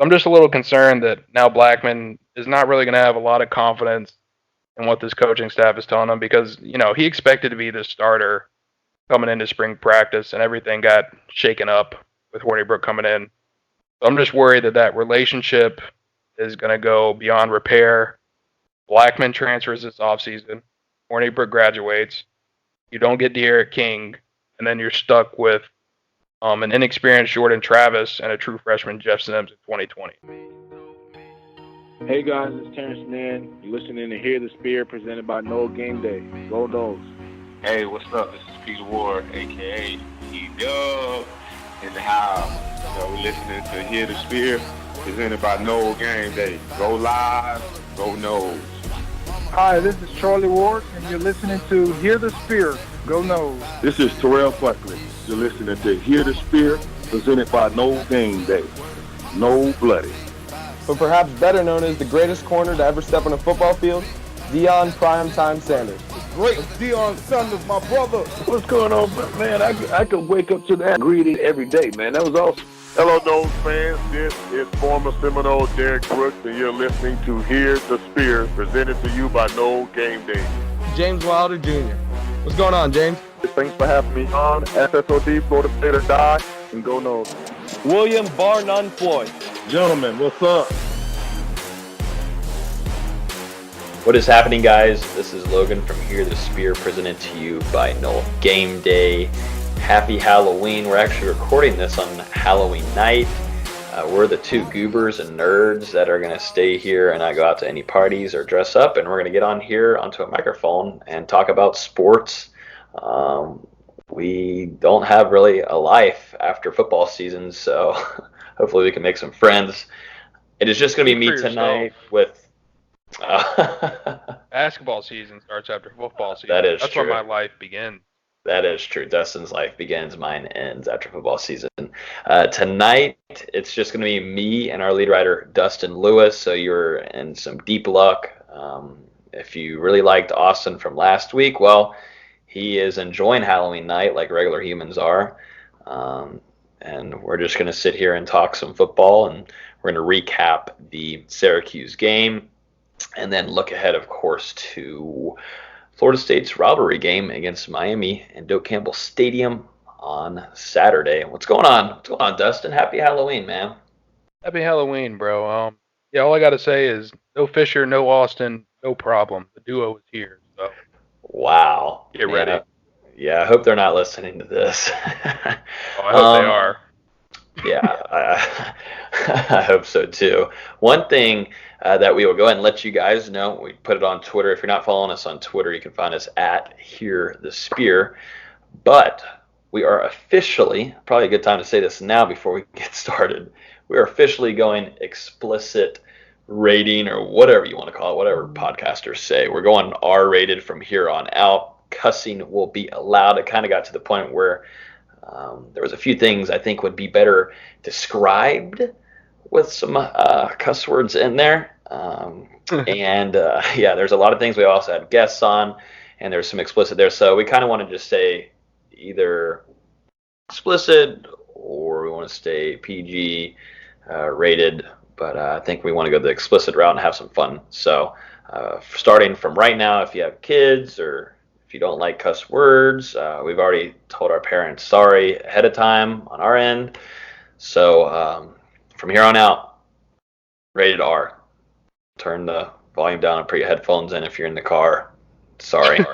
I'm just a little concerned that now Blackman is not really going to have a lot of confidence in what this coaching staff is telling him because, he expected to be the starter coming into spring practice and everything got shaken up with Hornibrook coming in. So I'm just worried that relationship is going to go beyond repair. Blackman transfers this offseason. Hornibrook graduates. You don't get De'Aaron King, and then you're stuck with an inexperienced Jordan Travis and a true freshman Jeff Sims in 2020. Hey guys, it's Terrence Mann. You're listening to Hear the Spear presented by Noles Game Day. Go Noles. Hey, what's up? This is Peter Ward, a.k.a. E-Dub, in the house. We're listening to Hear the Spear presented by Noles Game Day. Go Live, go Noles. Hi, this is Charlie Ward, and you're listening to Hear the Spear. Go Noles. This is Terrell Buckley. You're listening to Hear the Spear, presented by Noles Game Day. No Bloody. But perhaps better known as the greatest corner to ever step on a football field, Deion Primetime Sanders. Great Deion Sanders, my brother. What's going on, man? I could wake up to that greeting every day, man. That was awesome. Hello, Noles fans. This is former Seminole Derek Brooks, and you're listening to Hear the Spear, presented to you by Noles Game Day. James Wilder Jr. What's going on, James? Thanks for having me on. SSOD, Florida State or Die, and go Noles. William Bar None Floyd. Gentlemen, what's up? What is happening, guys? This is Logan from Hear the Spear, presented to you by Noles Game Day. Happy Halloween. We're actually recording this on Halloween night. We're the two goobers and nerds that are going to stay here and not go out to any parties or dress up, and we're going to get on here onto a microphone and talk about sports. We don't have really a life after football season, so hopefully we can make some friends. It is just going to be me tonight with... Basketball season starts after football season. That's true. Where my life begins. That is true. Dustin's life begins, mine ends after football season. Tonight, it's just going to be me and our lead writer, Dustin Lewis, so you're in some deep luck. If you really liked Austin from last week, well, he is enjoying Halloween night like regular humans are. And we're just going to sit here and talk some football, and we're going to recap the Syracuse game and then look ahead, of course, to Florida State's rivalry game against Miami in Doak Campbell Stadium on Saturday. What's going on? What's going on, Dustin? Happy Halloween, man. Happy Halloween, bro. All I got to say is no Fisher, no Austin, no problem. The duo is here. So. Wow. Get ready. I hope they're not listening to this. I hope they are. Yeah, I hope so too. One thing that we will go ahead and let you guys know, we put it on Twitter. If you're not following us on Twitter, you can find us at Hear the Spear. But we are officially, probably a good time to say this now before we get started, we are officially going explicit rating, or whatever you want to call it, whatever podcasters say. We're going R-rated from here on out. Cussing will be allowed. It kind of got to the point where there was a few things I think would be better described with some cuss words in there. There's a lot of things. We also had guests on, and there's some explicit there. So we kind of want to just say either explicit or we want to stay PG rated. But I think we want to go the explicit route and have some fun. So starting from right now, if you have kids or if you don't like cuss words, we've already told our parents sorry ahead of time on our end. So from here on out, rated R. Turn the volume down and put your headphones in if you're in the car. Sorry.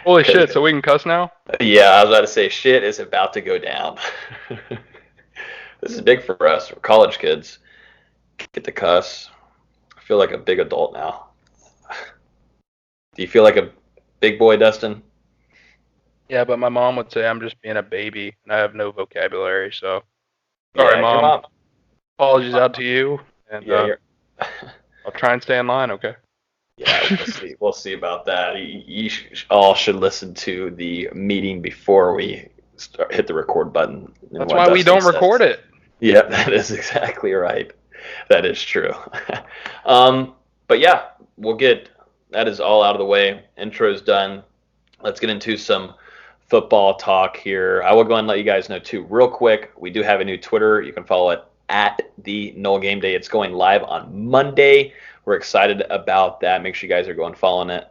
Holy shit, so we can cuss now? Yeah, I was about to say shit is about to go down. This is big for us. We're college kids. Get to cuss. I feel like a big adult now. Do you feel like a big boy, Dustin? Yeah, but my mom would say I'm just being a baby and I have no vocabulary, so sorry, Mom. Apologies out to you, and I'll try and stay in line, okay? Yeah, we'll see about that. You all should listen to the meeting before we hit the record button. That's why we don't record it. Yeah, that is exactly right. That is true. But yeah, that is all out of the way. Intro's done. Let's get into some football talk here. I will go ahead and let you guys know too, real quick. We do have a new Twitter. You can follow it at the Nole Game Day. It's going live on Monday. We're excited about that. Make sure you guys are going following it.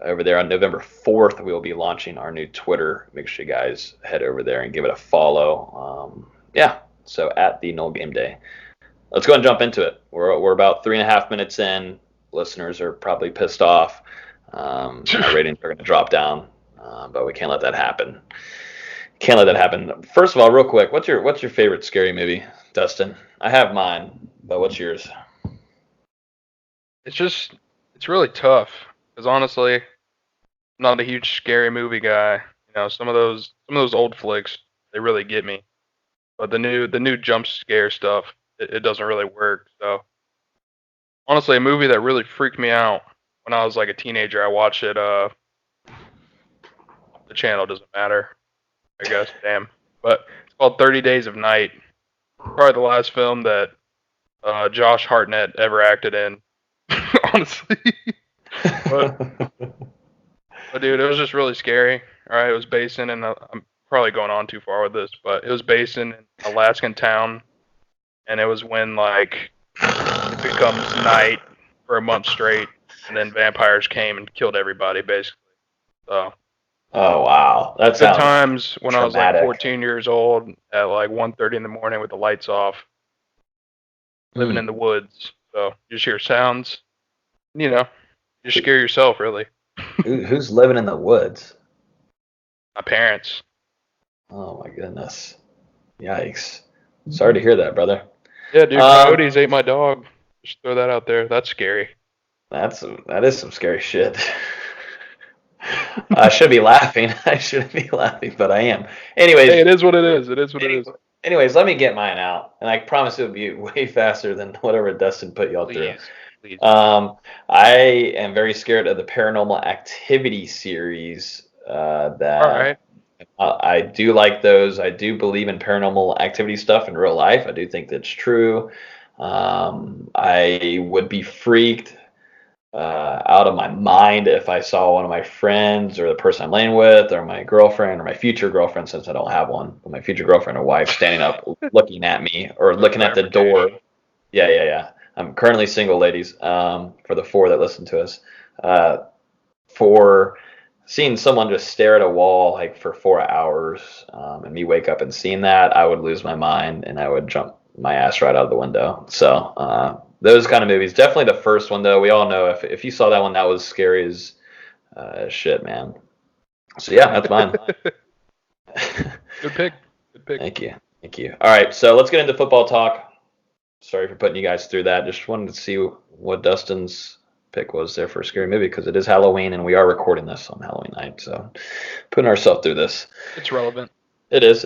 Over there on November 4th, we will be launching our new Twitter. Make sure you guys head over there and give it a follow. So at the Nole Game Day. Let's go and jump into it. We're about 3.5 minutes in. Listeners are probably pissed off. Our ratings are going to drop down, but we can't let that happen. First of all, real quick, what's your favorite scary movie, Dustin? I have mine, but what's yours? It's really tough because honestly, I'm not a huge scary movie guy. You know, some of those old flicks, they really get me. But the new jump scare stuff, it doesn't really work. So honestly, a movie that really freaked me out when I was like a teenager, I watched it. The channel doesn't matter, I guess. Damn. But it's called 30 Days of Night. Probably the last film that Josh Hartnett ever acted in. Honestly. but dude, it was just really scary. All right, it was based in, and I'm probably going on too far with this, but it was based in an Alaskan town, and it was when like it becomes night for a month straight, and then vampires came and killed everybody basically. So. Oh wow, that's good times when traumatic. I was like 14 years old at like 1:30 in the morning with the lights off, living in the woods. So you just hear sounds, you know, you scare yourself really. Who's living in the woods? My parents. Oh my goodness. Yikes. Sorry to hear that, brother. Yeah, dude, coyotes ate my dog. Just throw that out there. That's scary. That is some scary shit. I should be laughing. I shouldn't be laughing, but I am. Anyways. Hey, it is what it is. It is what it is. Anyways, let me get mine out. And I promise it will be way faster than whatever Dustin put y'all through. Please. I am very scared of the Paranormal Activity series. All right. I do like those. I do believe in paranormal activity stuff in real life. I do think that's true. I would be freaked out of my mind if I saw one of my friends or the person I'm laying with or my girlfriend or my future girlfriend, since I don't have one, but my future girlfriend or wife standing up looking at me or looking at the door. Yeah. I'm currently single, ladies, for the 4 that listen to us. For seeing someone just stare at a wall like for 4 hours and me wake up and seeing that, I would lose my mind and I would jump my ass right out of the window. So those kind of movies. Definitely the first one, though. We all know if you saw that one, that was scary as shit, man. So, yeah, that's mine. Good pick. Thank you. All right, so let's get into football talk. Sorry for putting you guys through that. Just wanted to see what Dustin's pick was there for a scary movie because it is Halloween and we are recording this on Halloween night. So, putting ourselves through this. It's relevant. It is.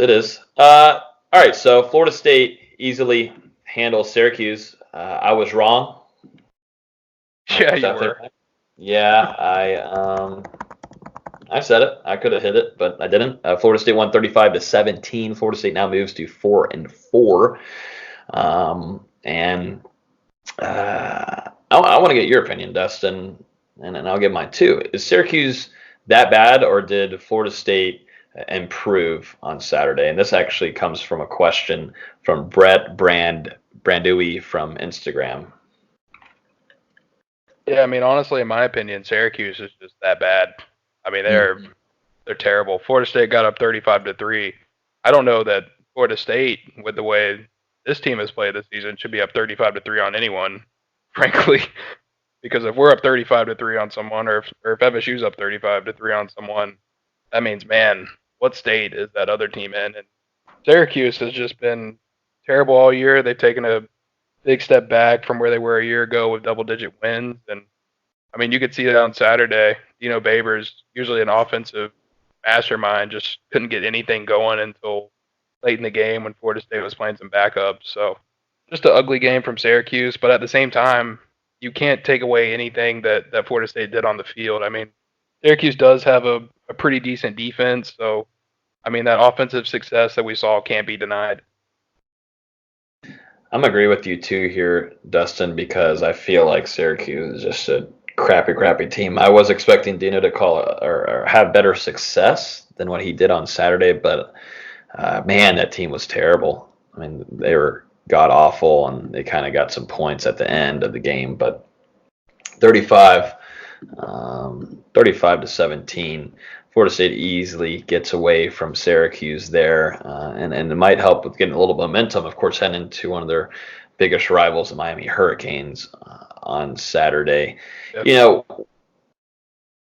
All right, so Florida State easily handles Syracuse. I was wrong. Yeah, you were. Yeah, I said it. I could have hit it, but I didn't. Florida State won 35-17. Florida State now moves to 4-4. I want to get your opinion, Dustin, and I'll give mine too. Is Syracuse that bad, or did Florida State improve on Saturday? And this actually comes from a question from Brett Brandui from Instagram. Yeah, I mean, honestly, in my opinion, Syracuse is just that bad. I mean, they're terrible. Florida State got up 35-3. I don't know that Florida State, with the way this team has played this season, should be up 35-3 on anyone, frankly. Because if we're up 35-3 on someone, or if FSU's up 35-3 on someone, that means, man, what state is that other team in? And Syracuse has just been terrible all year. They've taken a big step back from where they were a year ago with double-digit wins. And, I mean, you could see that on Saturday. Dino Babers, usually an offensive mastermind, just couldn't get anything going until late in the game when Florida State was playing some backups. So just an ugly game from Syracuse. But at the same time, you can't take away anything that Florida State did on the field. I mean, Syracuse does have a pretty decent defense. So, I mean, that offensive success that we saw can't be denied. I'm agree with you too here, Dustin, because I feel like Syracuse is just a crappy team. I was expecting Dino to call or have better success than what he did on Saturday, but man, that team was terrible. I mean, they were god awful, and they kind of got some points at the end of the game, but 35 to 17. Florida State easily gets away from Syracuse there, and it might help with getting a little momentum, of course, heading into one of their biggest rivals, the Miami Hurricanes, on Saturday. Yep. You know,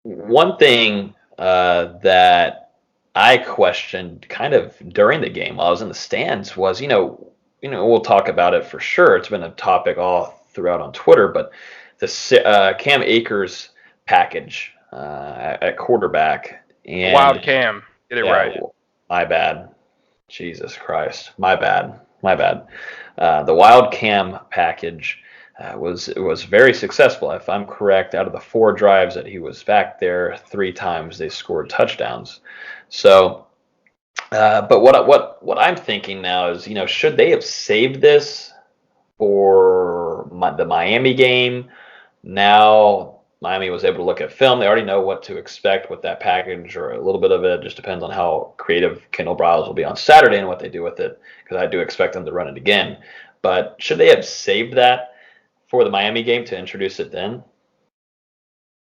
one thing that I questioned kind of during the game while I was in the stands was, we'll talk about it for sure. It's been a topic all throughout on Twitter, but the Cam Akers package at quarterback. And Wild Cam. Get it right. My bad. Jesus Christ. My bad. The Wild Cam package was very successful. If I'm correct, out of the 4 drives that he was back there, 3 times they scored touchdowns. So, but what I'm thinking now is, should they have saved this for the Miami game? Now Miami was able to look at film. They already know what to expect with that package, or a little bit of it. Just depends on how creative Kendall Briles will be on Saturday and what they do with it, because I do expect them to run it again. But should they have saved that for the Miami game to introduce it then?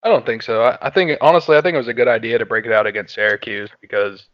I don't think so. I think, honestly, it was a good idea to break it out against Syracuse because,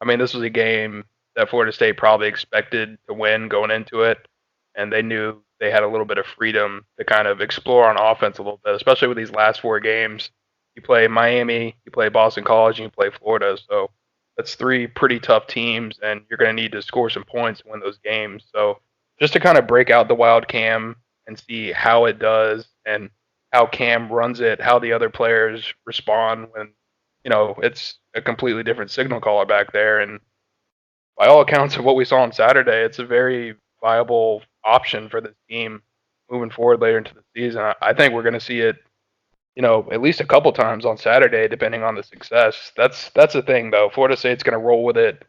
this was a game that Florida State probably expected to win going into it, and they knew they had a little bit of freedom to kind of explore on offense a little bit, especially with these last 4 games. You play Miami, you play Boston College, and you play Florida. So that's 3 pretty tough teams, and you're going to need to score some points to win those games. So just to kind of break out the Wild Cam and see how it does and how Cam runs it, how the other players respond when, it's a completely different signal caller back there. And by all accounts of what we saw on Saturday, it's a very viable option for this team moving forward later into the season. I think we're going to see it, at least a couple times on Saturday, depending on the success. That's the thing, though. Florida State's going to roll with it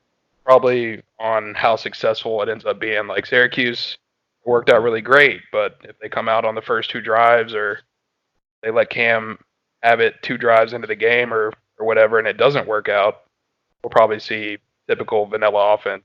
probably on how successful it ends up being. Like Syracuse worked out really great, but if they come out on the first 2 drives, or they let Cam have it 2 drives into the game or whatever, and it doesn't work out, we'll probably see typical vanilla offense.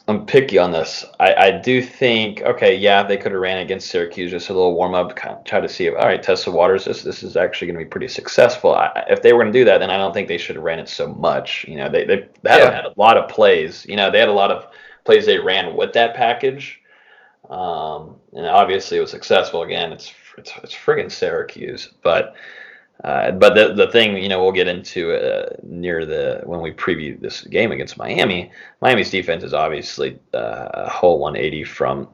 I'm picky on this. I do think, okay, yeah, they could have ran against Syracuse, just a little warm up, kind of try to see if, all right, test the waters. This is actually going to be pretty successful. If they were going to do that, then I don't think they should have ran it so much. They had a lot of plays. They had a lot of plays they ran with that package, and obviously it was successful. Again, it's friggin' Syracuse, but the thing, we'll get into when we preview this game against Miami. Miami's defense is obviously a whole 180 from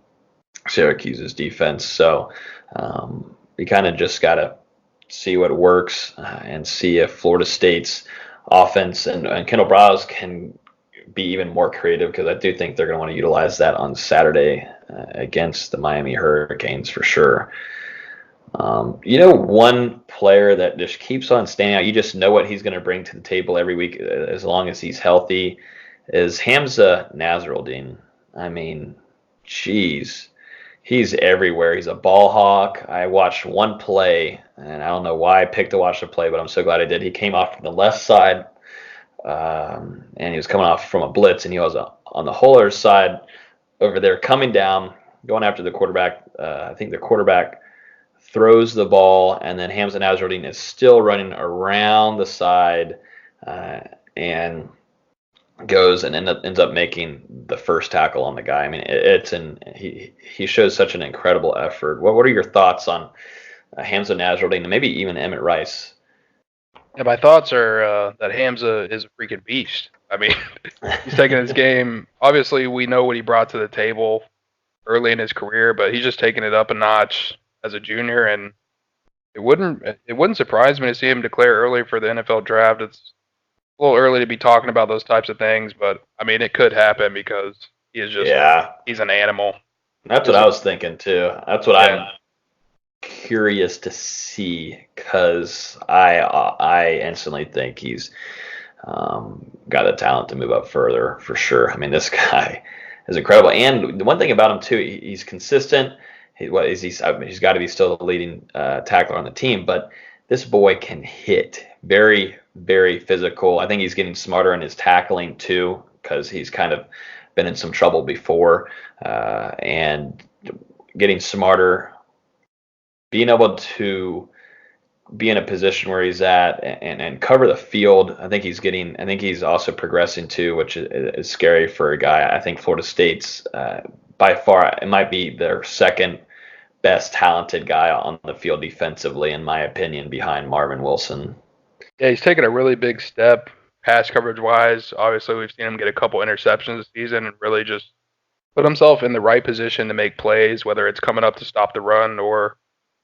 Syracuse's defense. So we kind of just got to see what works and see if Florida State's offense and Kendall Briles can be even more creative, because I do think they're going to want to utilize that on Saturday against the Miami Hurricanes for sure. One player that just keeps on standing out, you just know what he's going to bring to the table every week as long as he's healthy, is Hamza Nasruddin. Geez, he's everywhere. He's a ball hawk. I watched one play, and I don't know why I picked to watch the play, but I'm so glad I did. He came off from the left side, and he was coming off from a blitz, and he was on the whole other side over there coming down, going after the quarterback. I think the quarterback throws the ball, and then Hamza Nasruddin is still running around the side and goes and ends up making the first tackle on the guy. He shows such an incredible effort. What are your thoughts on Hamza Nasruddin and maybe even Emmett Rice? Yeah, my thoughts are that Hamza is a freaking beast. He's taking his game. Obviously, we know what he brought to the table early in his career, but he's just taking it up a notch as a junior, and it wouldn't surprise me to see him declare early for the NFL draft. It's a little early to be talking about those types of things, but it could happen because he is just he's an animal. That's what I was thinking too. That's what I'm curious to see, because I instantly think he's got the talent to move up further for sure. This guy is incredible, and the one thing about him too, he's consistent. He's got to be still the leading tackler on the team, but this boy can hit very, very physical. I think he's getting smarter in his tackling too, because he's kind of been in some trouble before, and getting smarter, being able to be in a position where he's at and cover the field. I think he's also progressing too, which is scary for a guy. I think Florida State's by far, it might be their second best talented guy on the field defensively, in my opinion, behind Marvin Wilson. Yeah, he's taken a really big step pass coverage wise. Obviously, we've seen him get a couple interceptions this season and really just put himself in the right position to make plays, whether it's coming up to stop the run or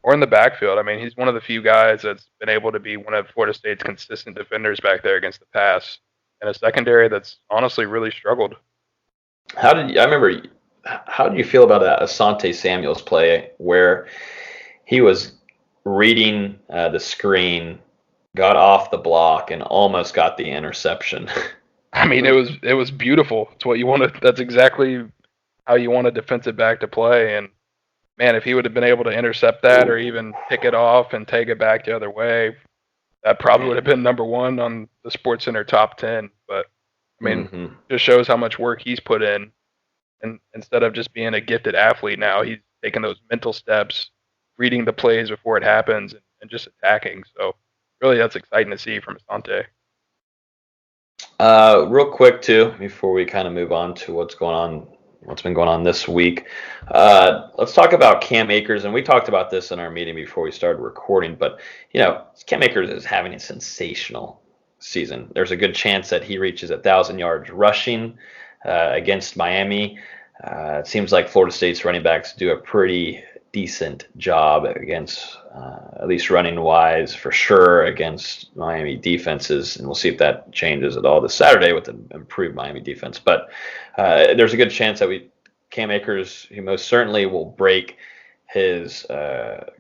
in the backfield. I mean, he's one of the few guys that's been able to be one of Florida State's consistent defenders back there against the pass, and a secondary that's honestly really struggled. How did you feel about that Asante Samuel's play where he was reading the screen, got off the block, and almost got the interception? I mean, it was beautiful. It's what you want to. That's exactly how you want a defensive back to play. And man, if he would have been able to intercept that or even pick it off and take it back the other way, that probably would have been number one on the SportsCenter top 10. But I mean, just shows how much work he's put in. And instead of just being a gifted athlete now, he's taking those mental steps, reading the plays before it happens, and just attacking. So really, that's exciting to see from Asante. Real quick too, before we kind of move on to what's been going on this week. Let's talk about Cam Akers, and we talked about this in our meeting before we started recording. But Cam Akers is having a sensational season. There's a good chance that he reaches 1,000 yards rushing against Miami. It seems like Florida State's running backs do a pretty decent job against, at least running wise, for sure, against Miami defenses. And we'll see if that changes at all this Saturday with the improved Miami defense. But there's a good chance that Cam Akers, he most certainly will break his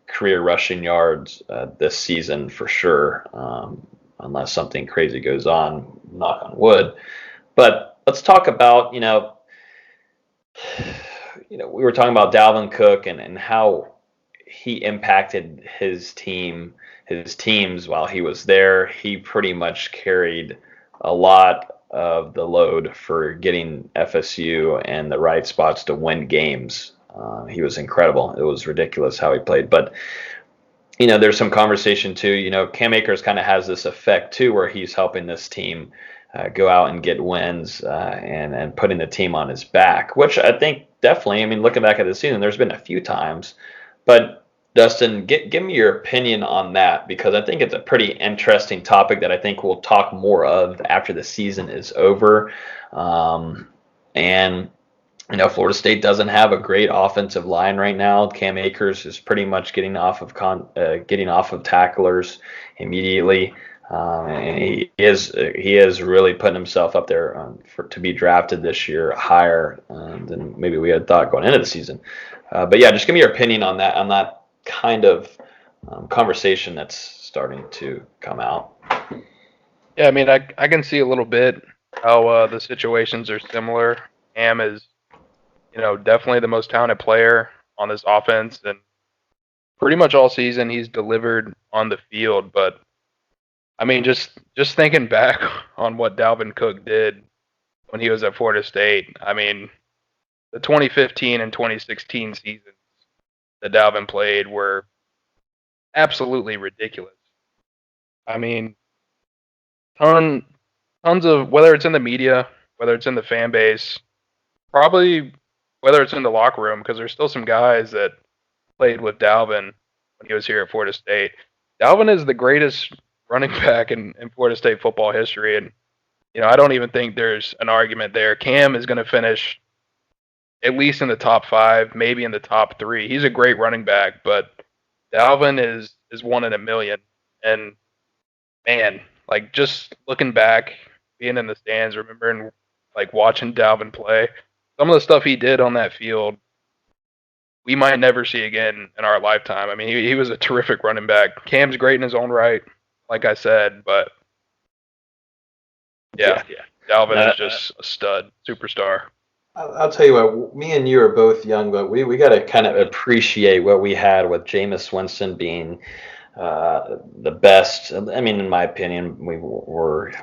career rushing yards this season for sure, unless something crazy goes on, knock on wood. But let's talk about, we were talking about Dalvin Cook and how he impacted his teams while he was there. He pretty much carried a lot of the load for getting FSU and the right spots to win games. He was incredible. It was ridiculous how he played. But, there's some conversation too. Cam Akers kind of has this effect too, where he's helping this team go out and get wins and putting the team on his back, which I think definitely, looking back at the season, there's been a few times. But Dustin, give me your opinion on that, because I think it's a pretty interesting topic that I think we'll talk more of after the season is over. And Florida State doesn't have a great offensive line right now. Cam Akers is pretty much getting off of tacklers immediately. And he is really putting himself up there to be drafted this year higher than maybe we had thought going into the season. But yeah, just give me your opinion on that kind of conversation that's starting to come out. Yeah, I can see a little bit how the situations are similar. Cam is, definitely the most talented player on this offense, and pretty much all season he's delivered on the field, but just thinking back on what Dalvin Cook did when he was at Florida State, the 2015 and 2016 seasons that Dalvin played were absolutely ridiculous. Tons of, whether it's in the media, whether it's in the fan base, probably whether it's in the locker room, because there's still some guys that played with Dalvin when he was here at Florida State. Dalvin is the greatest running back in Florida State football history, and I don't even think there's an argument there. Cam is going to finish at least in the top 5, maybe in the top 3. He's a great running back, but Dalvin is one in a million. And man, just looking back, being in the stands, remembering watching Dalvin play, some of the stuff he did on that field, we might never see again in our lifetime. He was a terrific running back. Cam's great in his own right, like I said, but yeah. Dalvin is just a stud, superstar. I'll tell you what, me and you are both young, but we got to kind of appreciate what we had with Jameis Winston being the best. I mean, in my opinion, we were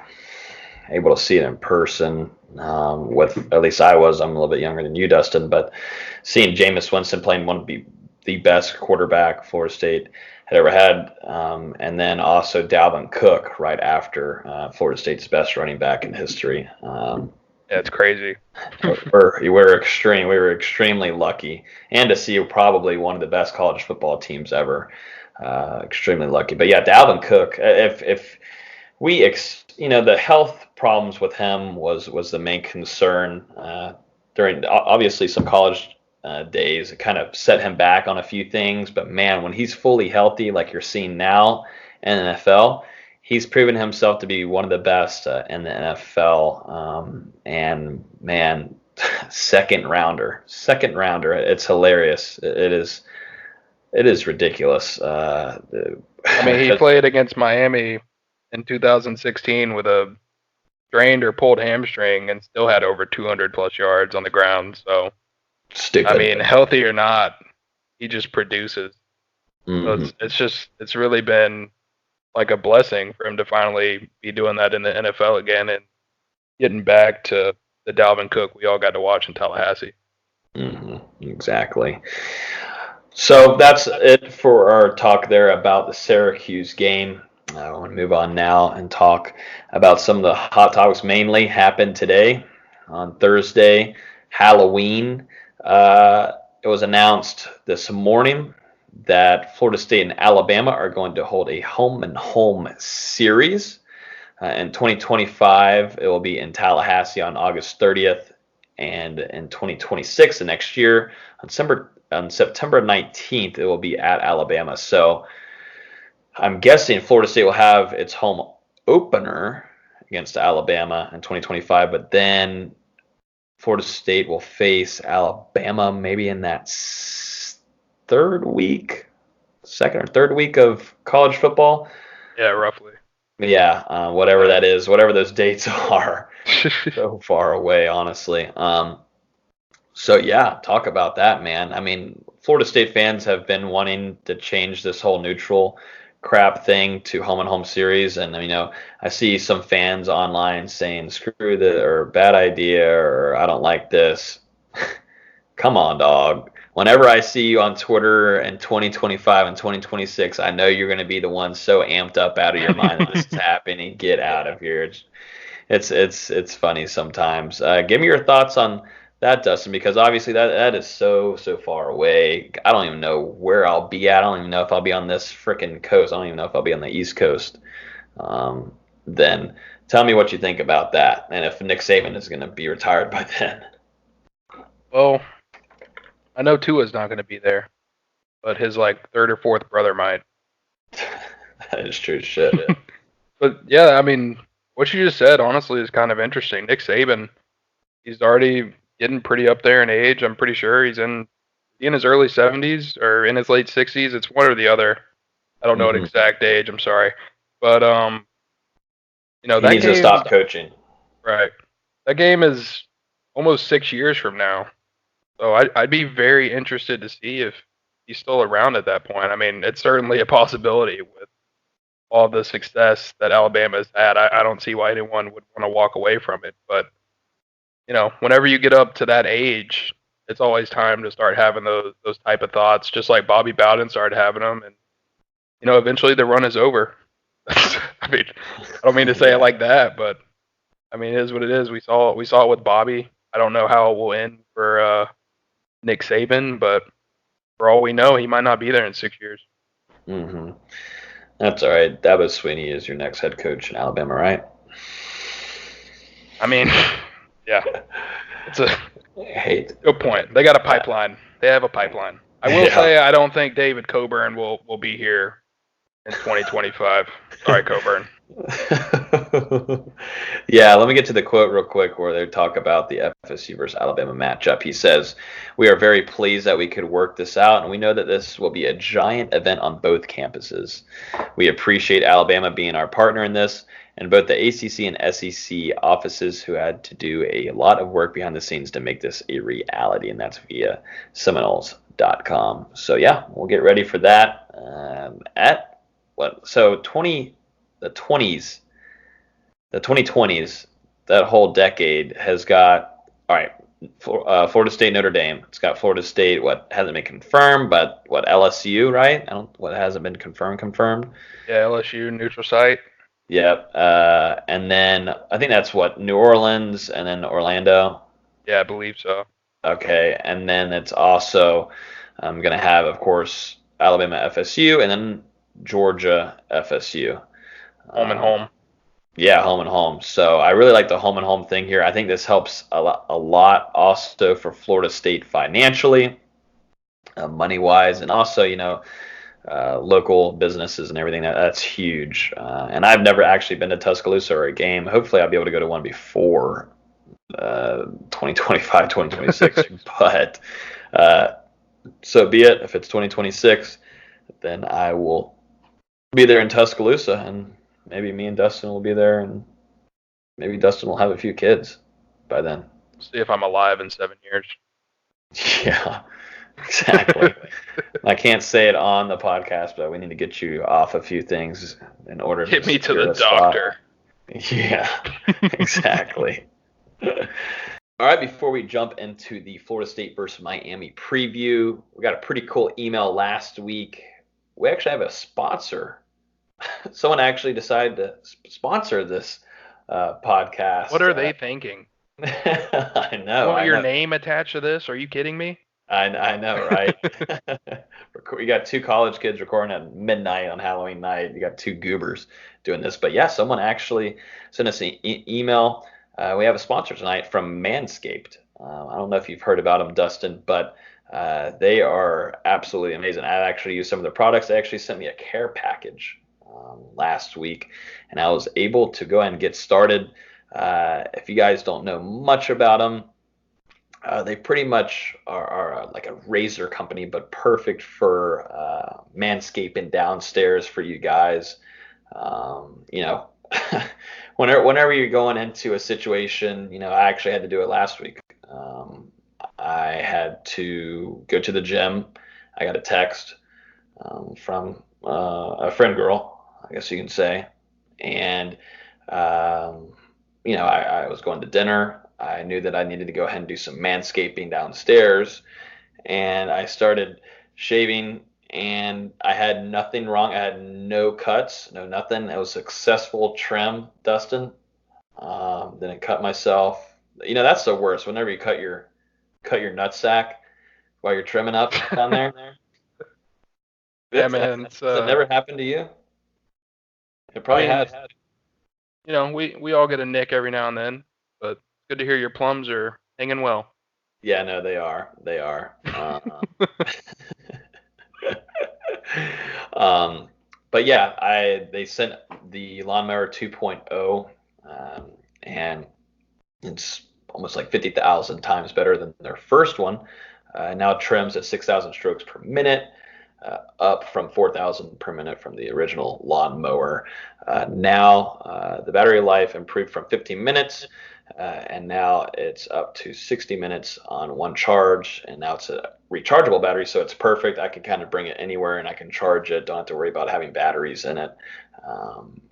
able to see it in person. With at least I was. I'm a little bit younger than you, Dustin, but seeing Jameis Winston playing one of the best quarterback Florida State had ever had, and then also Dalvin Cook right after Florida State's best running back in history. Yeah, it's crazy. we were extremely lucky, and to see probably one of the best college football teams ever. Extremely lucky. But yeah, Dalvin Cook. If we the health problems with him was the main concern during obviously some college days. It kind of set him back on a few things, but man, when he's fully healthy, like you're seeing now in the NFL, he's proven himself to be one of the best in the NFL. And man, second rounder. It's hilarious. It is ridiculous. I mean, he played against Miami in 2016 with a strained or pulled hamstring and still had over 200 plus yards on the ground. So, stupid. I mean, healthy or not, he just produces. Mm-hmm. So it's really been like a blessing for him to finally be doing that in the NFL again and getting back to the Dalvin Cook we all got to watch in Tallahassee. Mm-hmm. Exactly. So that's it for our talk there about the Syracuse game. I want to move on now and talk about some of the hot topics mainly happened today on Thursday, Halloween. It was announced this morning that Florida State and Alabama are going to hold a home series. In 2025, it will be in Tallahassee on August 30th, and in 2026, the next year, on September 19th, it will be at Alabama. So I'm guessing Florida State will have its home opener against Alabama in 2025, but then Florida State will face Alabama maybe in that second or third week of college football. Yeah, roughly. Yeah, whatever that is, whatever those dates are, so far away, honestly. So yeah, talk about that, man. I mean, Florida State fans have been wanting to change this whole neutral crap thing to home and home series, and I see some fans online saying screw the or bad idea or I don't like this. Come on, dog. Whenever I see you on Twitter in 2025 and 2026, I know you're going to be the one so amped up out of your mind that this is happening. Get out of here. It's funny sometimes. Give me your thoughts on that, Dustin, because obviously that is so far away. I don't even know where I'll be at. I don't even know if I'll be on this freaking coast. I don't even know if I'll be on the East Coast. Then tell me what you think about that, and if Nick Saban is going to be retired by then. Well, I know Tua's not going to be there, but his third or fourth brother might. That is true shit. But yeah, I mean, what you just said honestly is kind of interesting. Nick Saban, he's already getting pretty up there in age. I'm pretty sure he's in his early 70s or in his late 60s. It's one or the other. I don't know an exact age. I'm sorry, but that he needs to stop coaching. Right. That game is almost 6 years from now. So I'd be very interested to see if he's still around at that point. I mean, it's certainly a possibility with all the success that Alabama's had. I don't see why anyone would want to walk away from it. But, whenever you get up to that age, it's always time to start having those type of thoughts, just like Bobby Bowden started having them. And, eventually the run is over. I mean, I don't mean to say it like that, but, I mean, it is what it is. We saw it with Bobby. I don't know how it will end for Nick Saban, but for all we know, he might not be there in 6 years. Mm-hmm. That's all right. Dabo Swinney is your next head coach in Alabama, right? I mean, yeah, it's a good point. They got a pipeline. They have a pipeline. I will say I don't think David Coburn will be here in 2025. Sorry, Coburn. Yeah, let me get to the quote real quick where they talk about the FSU versus Alabama matchup. He says, "We are very pleased that we could work this out, and we know that this will be a giant event on both campuses. We appreciate Alabama being our partner in this, and both the ACC and SEC offices who had to do a lot of work behind the scenes to make this a reality," and that's via Seminoles.com. So yeah, we'll get ready for that at the 2020s, that whole decade has got, all right, Florida State, Notre Dame. It's got Florida State, what hasn't been confirmed, but what, LSU, right? What hasn't been confirmed. Yeah, LSU, neutral site. Yep. And then I think that's what, New Orleans and then Orlando. Yeah, I believe so. Okay. And then it's also going to have, of course, Alabama FSU and then Georgia FSU. Home and home. Yeah, home and home. So I really like the home and home thing here. I think this helps a lot also for Florida State financially, money-wise, and also, local businesses and everything. That's huge. And I've never actually been to Tuscaloosa or a game. Hopefully I'll be able to go to one before 2025, 2026. But so be it. If it's 2026, then I will be there in Tuscaloosa, and maybe me and Dustin will be there, and maybe Dustin will have a few kids by then. See if I'm alive in 7 years. Yeah, exactly. I can't say it on the podcast, but we need to get you off a few things in order to get me to the spot. doctor. Yeah, exactly. All right, before we jump into the Florida State versus Miami preview, we got a pretty cool email last week. We actually have a sponsor. Someone actually decided to sponsor this podcast. What are they thinking? I know. Want your name attached to this? Are you kidding me? I know, right? You got two college kids recording at midnight on Halloween night. You got two goobers doing this. But yeah, someone actually sent us an email. We have a sponsor tonight from Manscaped. I don't know if you've heard about them, Dustin, but they are absolutely amazing. I actually used some of their products. They actually sent me a care package last week, and I was able to go ahead and get started. If you guys don't know much about them, they pretty much are like a razor company, but perfect for manscaping downstairs for you guys. Whenever you're going into a situation, I actually had to do it last week. I had to go to the gym. I got a text from a friend girl, I guess you can say. And, I was going to dinner. I knew that I needed to go ahead and do some manscaping downstairs. And I started shaving, and I had nothing wrong. I had no cuts, no nothing. It was a successful trim, Dustin. Didn't cut myself. That's the worst. Whenever you cut your nutsack while you're trimming up down there. Yeah, man. Has it never happened to you? It probably has. We all get a nick every now and then, but good to hear your plums are hanging well. Yeah, no, they are. They are. But yeah, they sent the Lawnmower 2.0, and it's almost like 50,000 times better than their first one. Now it trims at 6,000 strokes per minute, up from 4,000 per minute from the original lawnmower. Now the battery life improved from 15 minutes, and now it's up to 60 minutes on one charge, and now it's a rechargeable battery, so it's perfect. I can kind of bring it anywhere, and I can charge it. Don't have to worry about having batteries in it,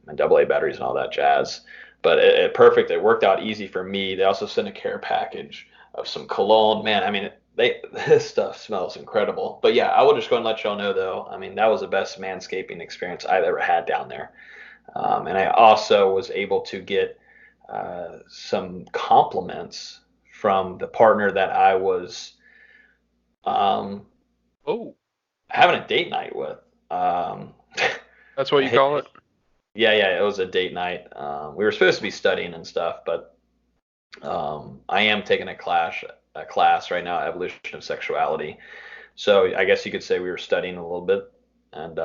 and AA batteries and all that jazz. But it perfect. It worked out easy for me. They also sent a care package of some cologne. Man, I mean, this stuff smells incredible. But yeah, I will just go and let y'all know, though. I mean, that was the best manscaping experience I've ever had down there. And I also was able to get some compliments from the partner that I was having a date night with. That's what you call it? Yeah, it was a date night. We were supposed to be studying and stuff, but I am taking a class right now, Evolution of Sexuality. So I guess you could say we were studying a little bit, and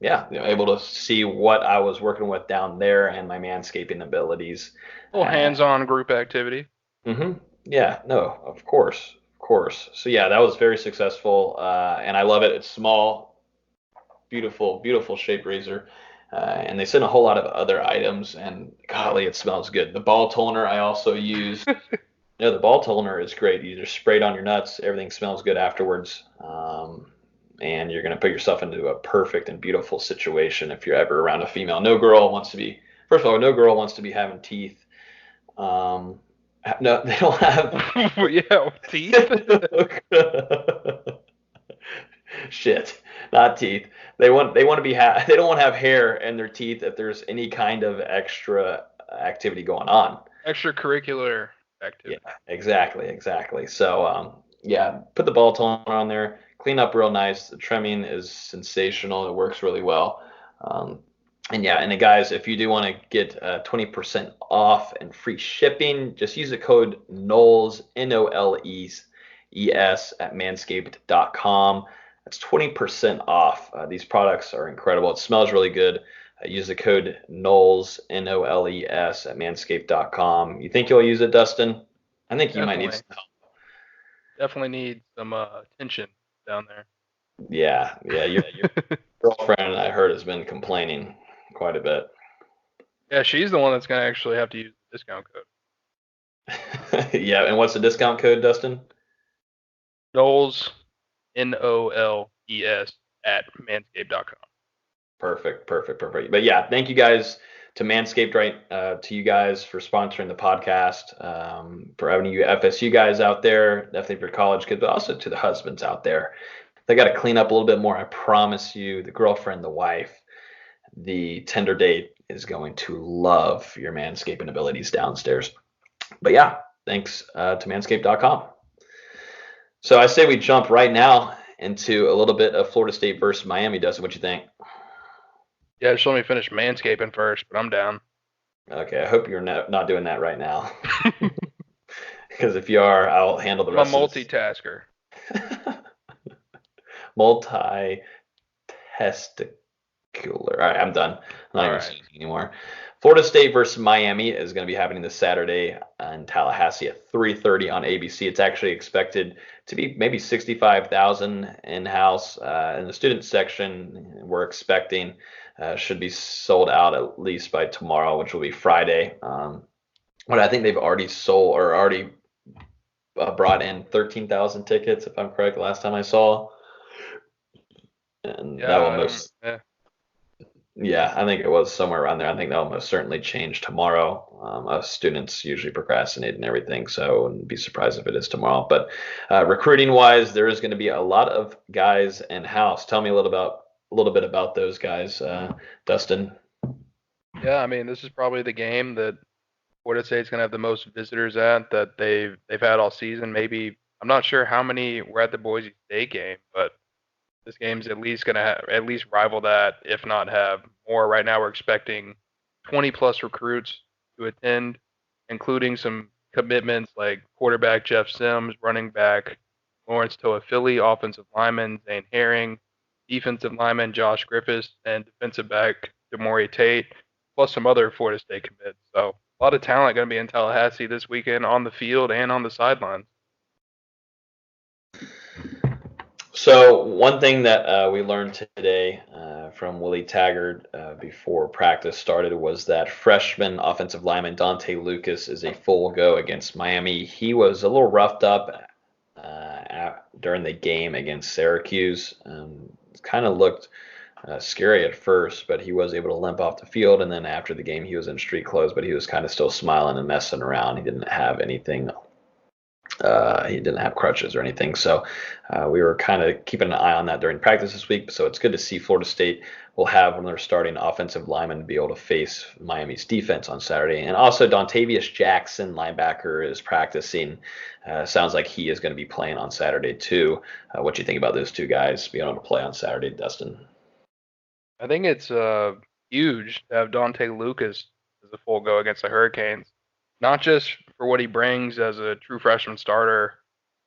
able to see what I was working with down there and my manscaping abilities. A little hands-on group activity. Mm-hmm. Yeah, no, of course. So yeah, that was very successful, and I love it. It's small, beautiful shaped razor. And they sent a whole lot of other items, and golly, it smells good. The ball toner I also use. The ball toner is great. You just spray it on your nuts. Everything smells good afterwards. and you're going to put yourself into a perfect and beautiful situation if you're ever around a female. No girl wants to be, first of all, no girl wants to be having teeth. No, they don't have. Yeah, teeth. Shit, not teeth. They want to be they don't want to have hair in their teeth if there's any kind of extra activity going on. Extracurricular activity. Yeah, exactly. So yeah, put the ball toner on there, clean up real nice. The trimming is sensational. It works really well. And yeah, and then guys, if you do want to get 20% off and free shipping, just use the code Noles, Noles, at manscaped.com. That's 20% off. These products are incredible. It smells really good. Use the code Noles, Noles, at manscaped.com. You think you'll use it, Dustin? I think you might need some help. Definitely need some attention down there. Yeah. Your girlfriend, I heard, has been complaining quite a bit. Yeah, she's the one that's going to actually have to use the discount code. Yeah, and what's the discount code, Dustin? Noles, Noles, at manscaped.com. Perfect. But yeah, thank you guys to Manscaped, to you guys for sponsoring the podcast, for having you FSU guys out there, definitely for college kids, but also to the husbands out there. They got to clean up a little bit more. I promise you, the girlfriend, the wife, the tender date is going to love your manscaping abilities downstairs. But yeah, thanks to manscaped.com. So I say we jump right now into a little bit of Florida State versus Miami. Dustin, what you think? Yeah, just let me finish manscaping first, but I'm down. Okay, I hope you're not doing that right now. Because if you are, I'll handle the rest I'm a of multitasker. Multi-testicular. All right, I'm done. I'm not even saying anymore. Florida State versus Miami is going to be happening this Saturday in Tallahassee at 3:30 on ABC. It's actually expected to be maybe 65,000 in-house. In the student section, we're expecting should be sold out at least by tomorrow, which will be Friday. But I think they've already sold or already brought in 13,000 tickets, if I'm correct, the last time I saw. And that will most. Yeah, I think it was somewhere around there. I think that will most certainly change tomorrow. Us students usually procrastinate and everything, so I wouldn't be surprised if it is tomorrow. But recruiting-wise, there is going to be a lot of guys in-house. Tell me a little bit about those guys, Dustin. Yeah, I mean, this is probably the game that Florida State's going to have the most visitors at that they've had all season. Maybe, I'm not sure how many were at the Boise State game, but this game's at least going to at least rival that, if not have more. Right now, we're expecting 20-plus recruits to attend, including some commitments like quarterback Jeff Sims, running back Lawrence Toafili, offensive lineman Zane Herring, defensive lineman Josh Griffiths, and defensive back Demore Tate, plus some other Florida State commits. So a lot of talent going to be in Tallahassee this weekend on the field and on the sidelines. So one thing that we learned today from Willie Taggart before practice started was that freshman offensive lineman Dante Lucas is a full go against Miami. He was a little roughed up during the game against Syracuse. Kind of looked scary at first, but he was able to limp off the field. And then after the game, he was in street clothes, but he was kind of still smiling and messing around. He didn't have anything. He didn't have crutches or anything. So we were kind of keeping an eye on that during practice this week. So it's good to see Florida State will have one of their starting offensive linemen to be able to face Miami's defense on Saturday. And also Dontavius Jackson, linebacker, is practicing. Sounds like he is going to be playing on Saturday too. What do you think about those two guys being able to play on Saturday, Dustin? I think it's huge to have Dante Lucas as a full go against the Hurricanes. Not just for what he brings as a true freshman starter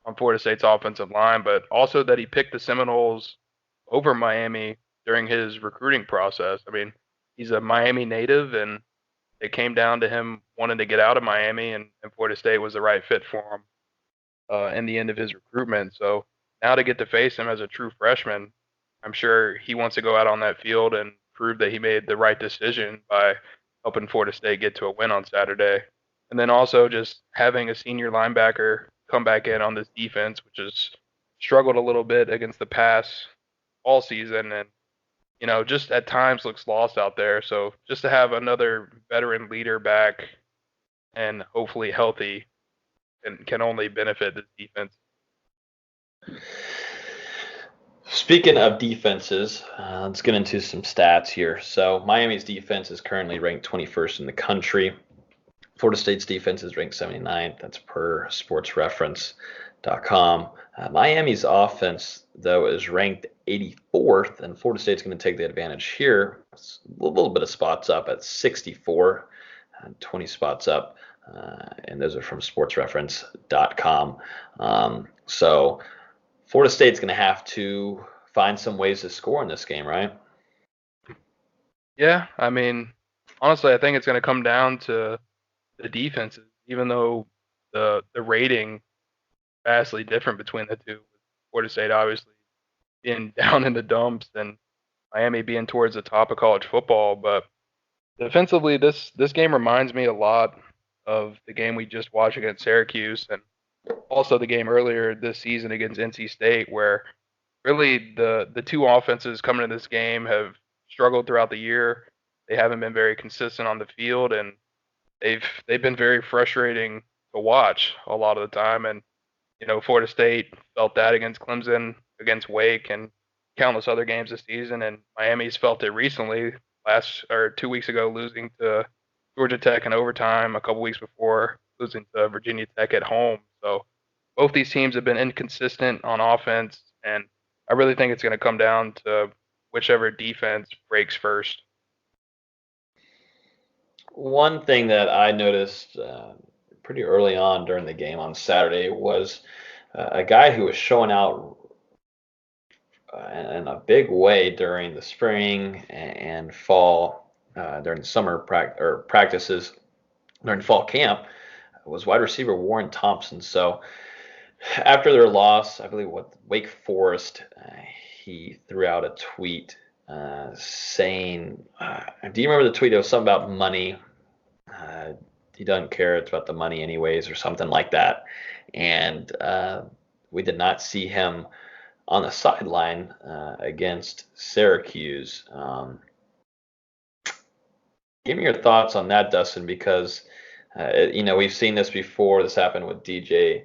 on Florida State's offensive line, but also that he picked the Seminoles over Miami during his recruiting process. I mean, he's a Miami native, and it came down to him wanting to get out of Miami, and Florida State was the right fit for him in the end of his recruitment. So now to get to face him as a true freshman, I'm sure he wants to go out on that field and prove that he made the right decision by helping Florida State get to a win on Saturday. And then also just having a senior linebacker come back in on this defense, which has struggled a little bit against the pass all season, and just at times looks lost out there. So just to have another veteran leader back and hopefully healthy can only benefit this defense. Speaking of defenses, let's get into some stats here. So Miami's defense is currently ranked 21st in the country. Florida State's defense is ranked 79th. That's per sportsreference.com. Miami's offense, though, is ranked 84th, and Florida State's going to take the advantage here. It's a little bit of spots up at 64, 20 spots up, and those are from sportsreference.com. So Florida State's going to have to find some ways to score in this game, right? Yeah, I mean, honestly, I think it's going to come down to the defenses, even though the rating vastly different between the two. Florida State obviously being down in the dumps and Miami being towards the top of college football, but defensively, this game reminds me a lot of the game we just watched against Syracuse, and also the game earlier this season against NC State, where really the two offenses coming into this game have struggled throughout the year. They haven't been very consistent on the field, and they've been very frustrating to watch a lot of the time. And Florida State felt that against Clemson, against Wake, and countless other games this season. And Miami's felt it recently, 2 weeks ago, losing to Georgia Tech in overtime, a couple weeks before losing to Virginia Tech at home. So both these teams have been inconsistent on offense, and I really think it's going to come down to whichever defense breaks first. One thing that I noticed pretty early on during the game on Saturday was a guy who was showing out in a big way during the spring and fall, during the summer practices, during fall camp, was wide receiver Warren Thompson. So after their loss, I believe Wake Forest, he threw out a tweet saying, do you remember the tweet? It was something about money. He doesn't care. It's about the money anyways, or something like that. And we did not see him on the sideline against Syracuse. Give me your thoughts on that, Dustin, because we've seen this before. This happened with DJ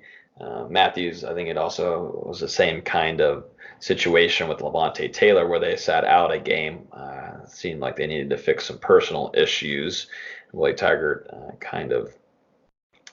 Matthews. I think it also was the same kind of situation with Levante Taylor, where they sat out a game. It seemed like they needed to fix some personal issues. Willie Taggart kind of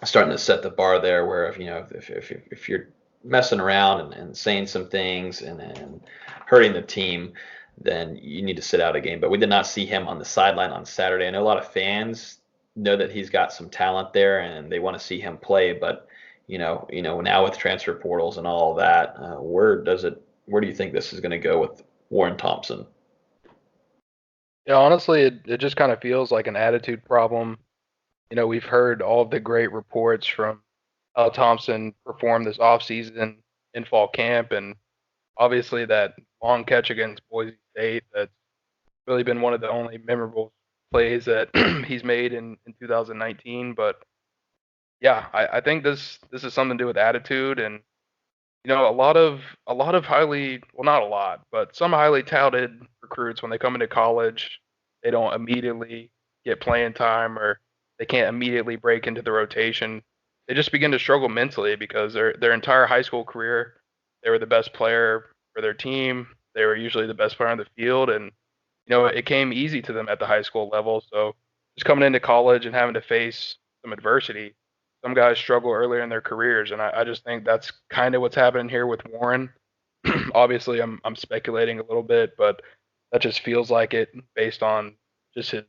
starting to set the bar there, where if you're messing around and saying some things and hurting the team, then you need to sit out a game. But we did not see him on the sideline on Saturday. I know a lot of fans know that he's got some talent there and they want to see him play, but now with transfer portals and all of that, where do you think this is going to go with Warren Thompson? Yeah, honestly, it just kind of feels like an attitude problem. We've heard all of the great reports from how Thompson performed this offseason in fall camp, and obviously that long catch against Boise State, that's really been one of the only memorable plays that he's made in 2019. But yeah, I think this is something to do with attitude, and a lot of highly, well, not a lot, but some highly touted recruits, when they come into college, they don't immediately get playing time, or they can't immediately break into the rotation. They just begin to struggle mentally because their entire high school career, they were the best player for their team. They were usually the best player on the field, and it came easy to them at the high school level. So just coming into college and having to face some adversity, some guys struggle earlier in their careers, and I just think that's kind of what's happening here with Warren. Obviously, I'm speculating a little bit, but that just feels like it based on just his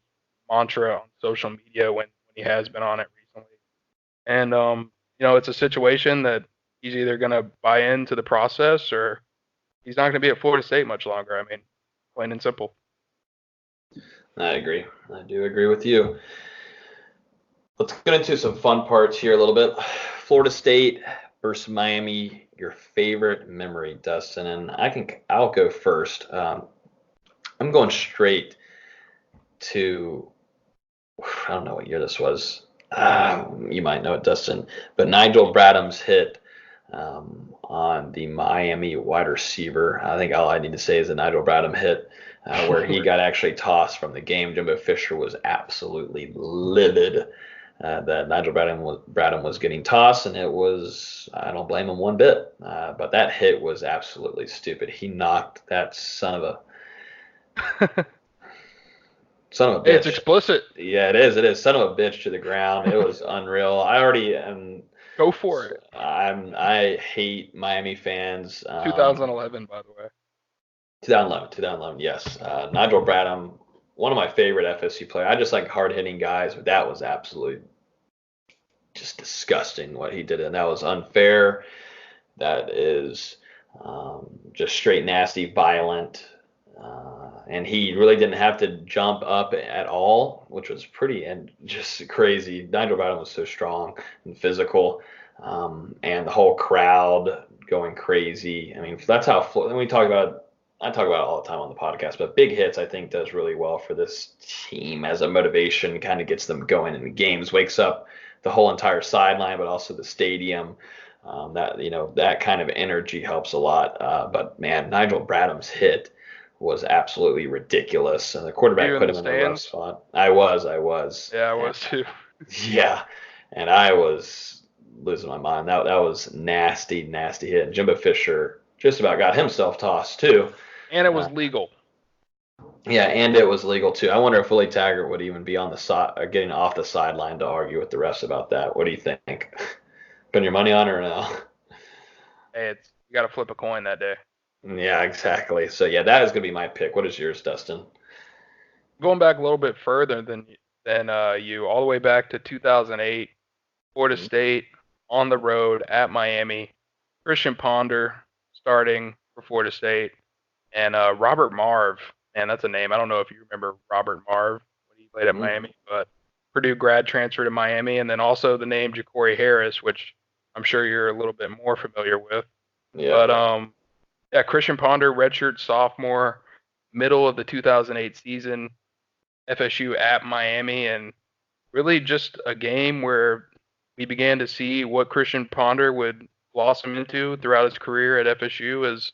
mantra on social media when he has been on it recently. And it's a situation that he's either going to buy into the process or he's not going to be at Florida State much longer. I mean, plain and simple. I agree. I do agree with you. Let's get into some fun parts here a little bit. Florida State versus Miami, your favorite memory, Dustin, and I'll go first. I'm going straight to, I don't know what year this was. You might know it, Dustin, but Nigel Bradham's hit on on the Miami wide receiver. I think all I need to say is the Nigel Bradham hit, where he got actually tossed from the game. Jimbo Fisher was absolutely livid that Nigel Bradham was getting tossed, and it was, I don't blame him one bit. But that hit was absolutely stupid. He knocked that son of a bitch. Hey, it's explicit. Yeah, it is. It is. Son of a bitch to the ground. It was unreal. I already am. Go for it. I hate Miami fans. 2011, by the way. 2011, yes. Nigel Bradham, one of my favorite FSU players. I just like hard-hitting guys, but that was absolutely just disgusting what he did, and that was unfair. That is just straight nasty, violent, and he really didn't have to jump up at all, which was pretty and just crazy. Nigel Bradham was so strong and physical, and the whole crowd going crazy. I mean, that's how we talk about. I talk about it all the time on the podcast, but big hits I think does really well for this team as a motivation, kind of gets them going in the games, wakes up the whole entire sideline, but also the stadium. That kind of energy helps a lot. But man, Nigel Bradham's hit was absolutely ridiculous, and the quarterback put him in a rough spot. I was. Yeah, I was too. Yeah, and I was losing my mind. That was nasty hit. And Jimbo Fisher just about got himself tossed too. And it was legal. Yeah, and it was legal too. I wonder if Willie Taggart would even be on the side, getting off the sideline to argue with the refs about that. What do you think? Putting your money on it or no? Hey, you got to flip a coin that day. Yeah, exactly. So yeah, that is going to be my pick. What is yours, Dustin? Going back a little bit further than you, all the way back to 2008, Florida State on the road at Miami. Christian Ponder starting for Florida State, and Robert Marve. Man, that's a name. I don't know if you remember Robert Marve when he played at Miami, but Purdue grad transfer to Miami, and then also the name Ja'Cory Harris, which I'm sure you're a little bit more familiar with. Yeah. But Christian Ponder, redshirt sophomore, middle of the 2008 season, FSU at Miami, and really just a game where we began to see what Christian Ponder would blossom into throughout his career at FSU as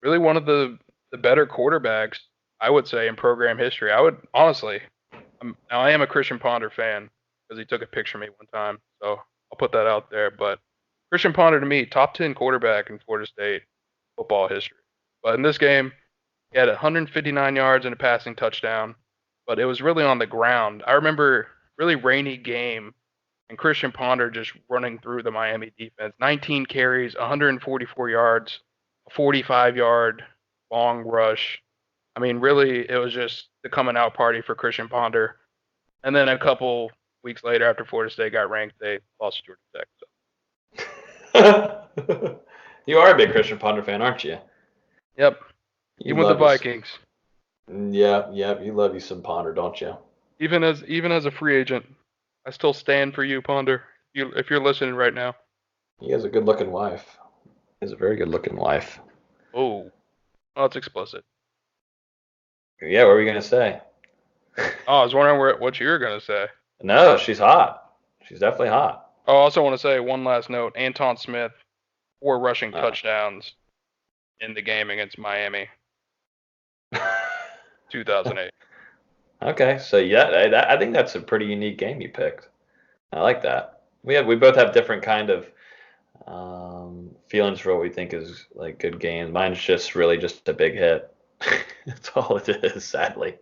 really one of the better quarterbacks, I would say, in program history. I would honestly, I am a Christian Ponder fan because he took a picture of me one time, so I'll put that out there. But Christian Ponder, to me, top 10 quarterback in Florida State football history. But in this game, he had 159 yards and a passing touchdown, but it was really on the ground. I remember really rainy game and Christian Ponder just running through the Miami defense. 19 carries, 144 yards, a 45-yard long rush. I mean, really, it was just the coming out party for Christian Ponder. And then a couple weeks later, after Florida State got ranked, they lost to Georgia Tech. So. You are a big Christian Ponder fan, aren't you? Yep. Even with the Vikings. Yeah. You love you some Ponder, don't you? Even as a free agent, I still stand for you, Ponder. If you're listening right now. He has a good-looking wife. He has a very good-looking wife. Oh, it's explicit. Yeah, what were you gonna say? I was wondering what you were gonna say. No, she's hot. She's definitely hot. I also want to say one last note. Anton Smith, 4 rushing touchdowns in the game against Miami. 2008. Okay, so yeah, I think that's a pretty unique game you picked. I like that. We both have different kind of feelings for what we think is like good games. Mine's just really just a big hit. That's all it is, sadly.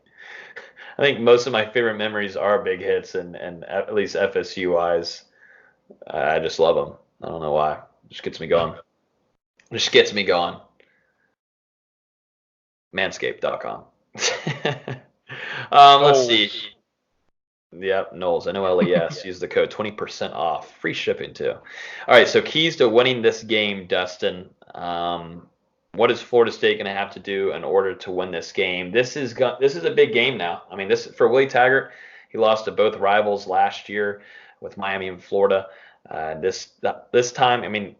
I think most of my favorite memories are big hits, and at least FSU wise, I just love them. I don't know why. It just gets me going. Manscaped.com. Let's see. Yep, Noles, Noles. Use the code 20% off. Free shipping too. All right, so keys to winning this game, Dustin. What is Florida State going to have to do in order to win this game? This is a big game now. I mean, this for Willie Taggart. He lost to both rivals last year with Miami and Florida. This time, I mean,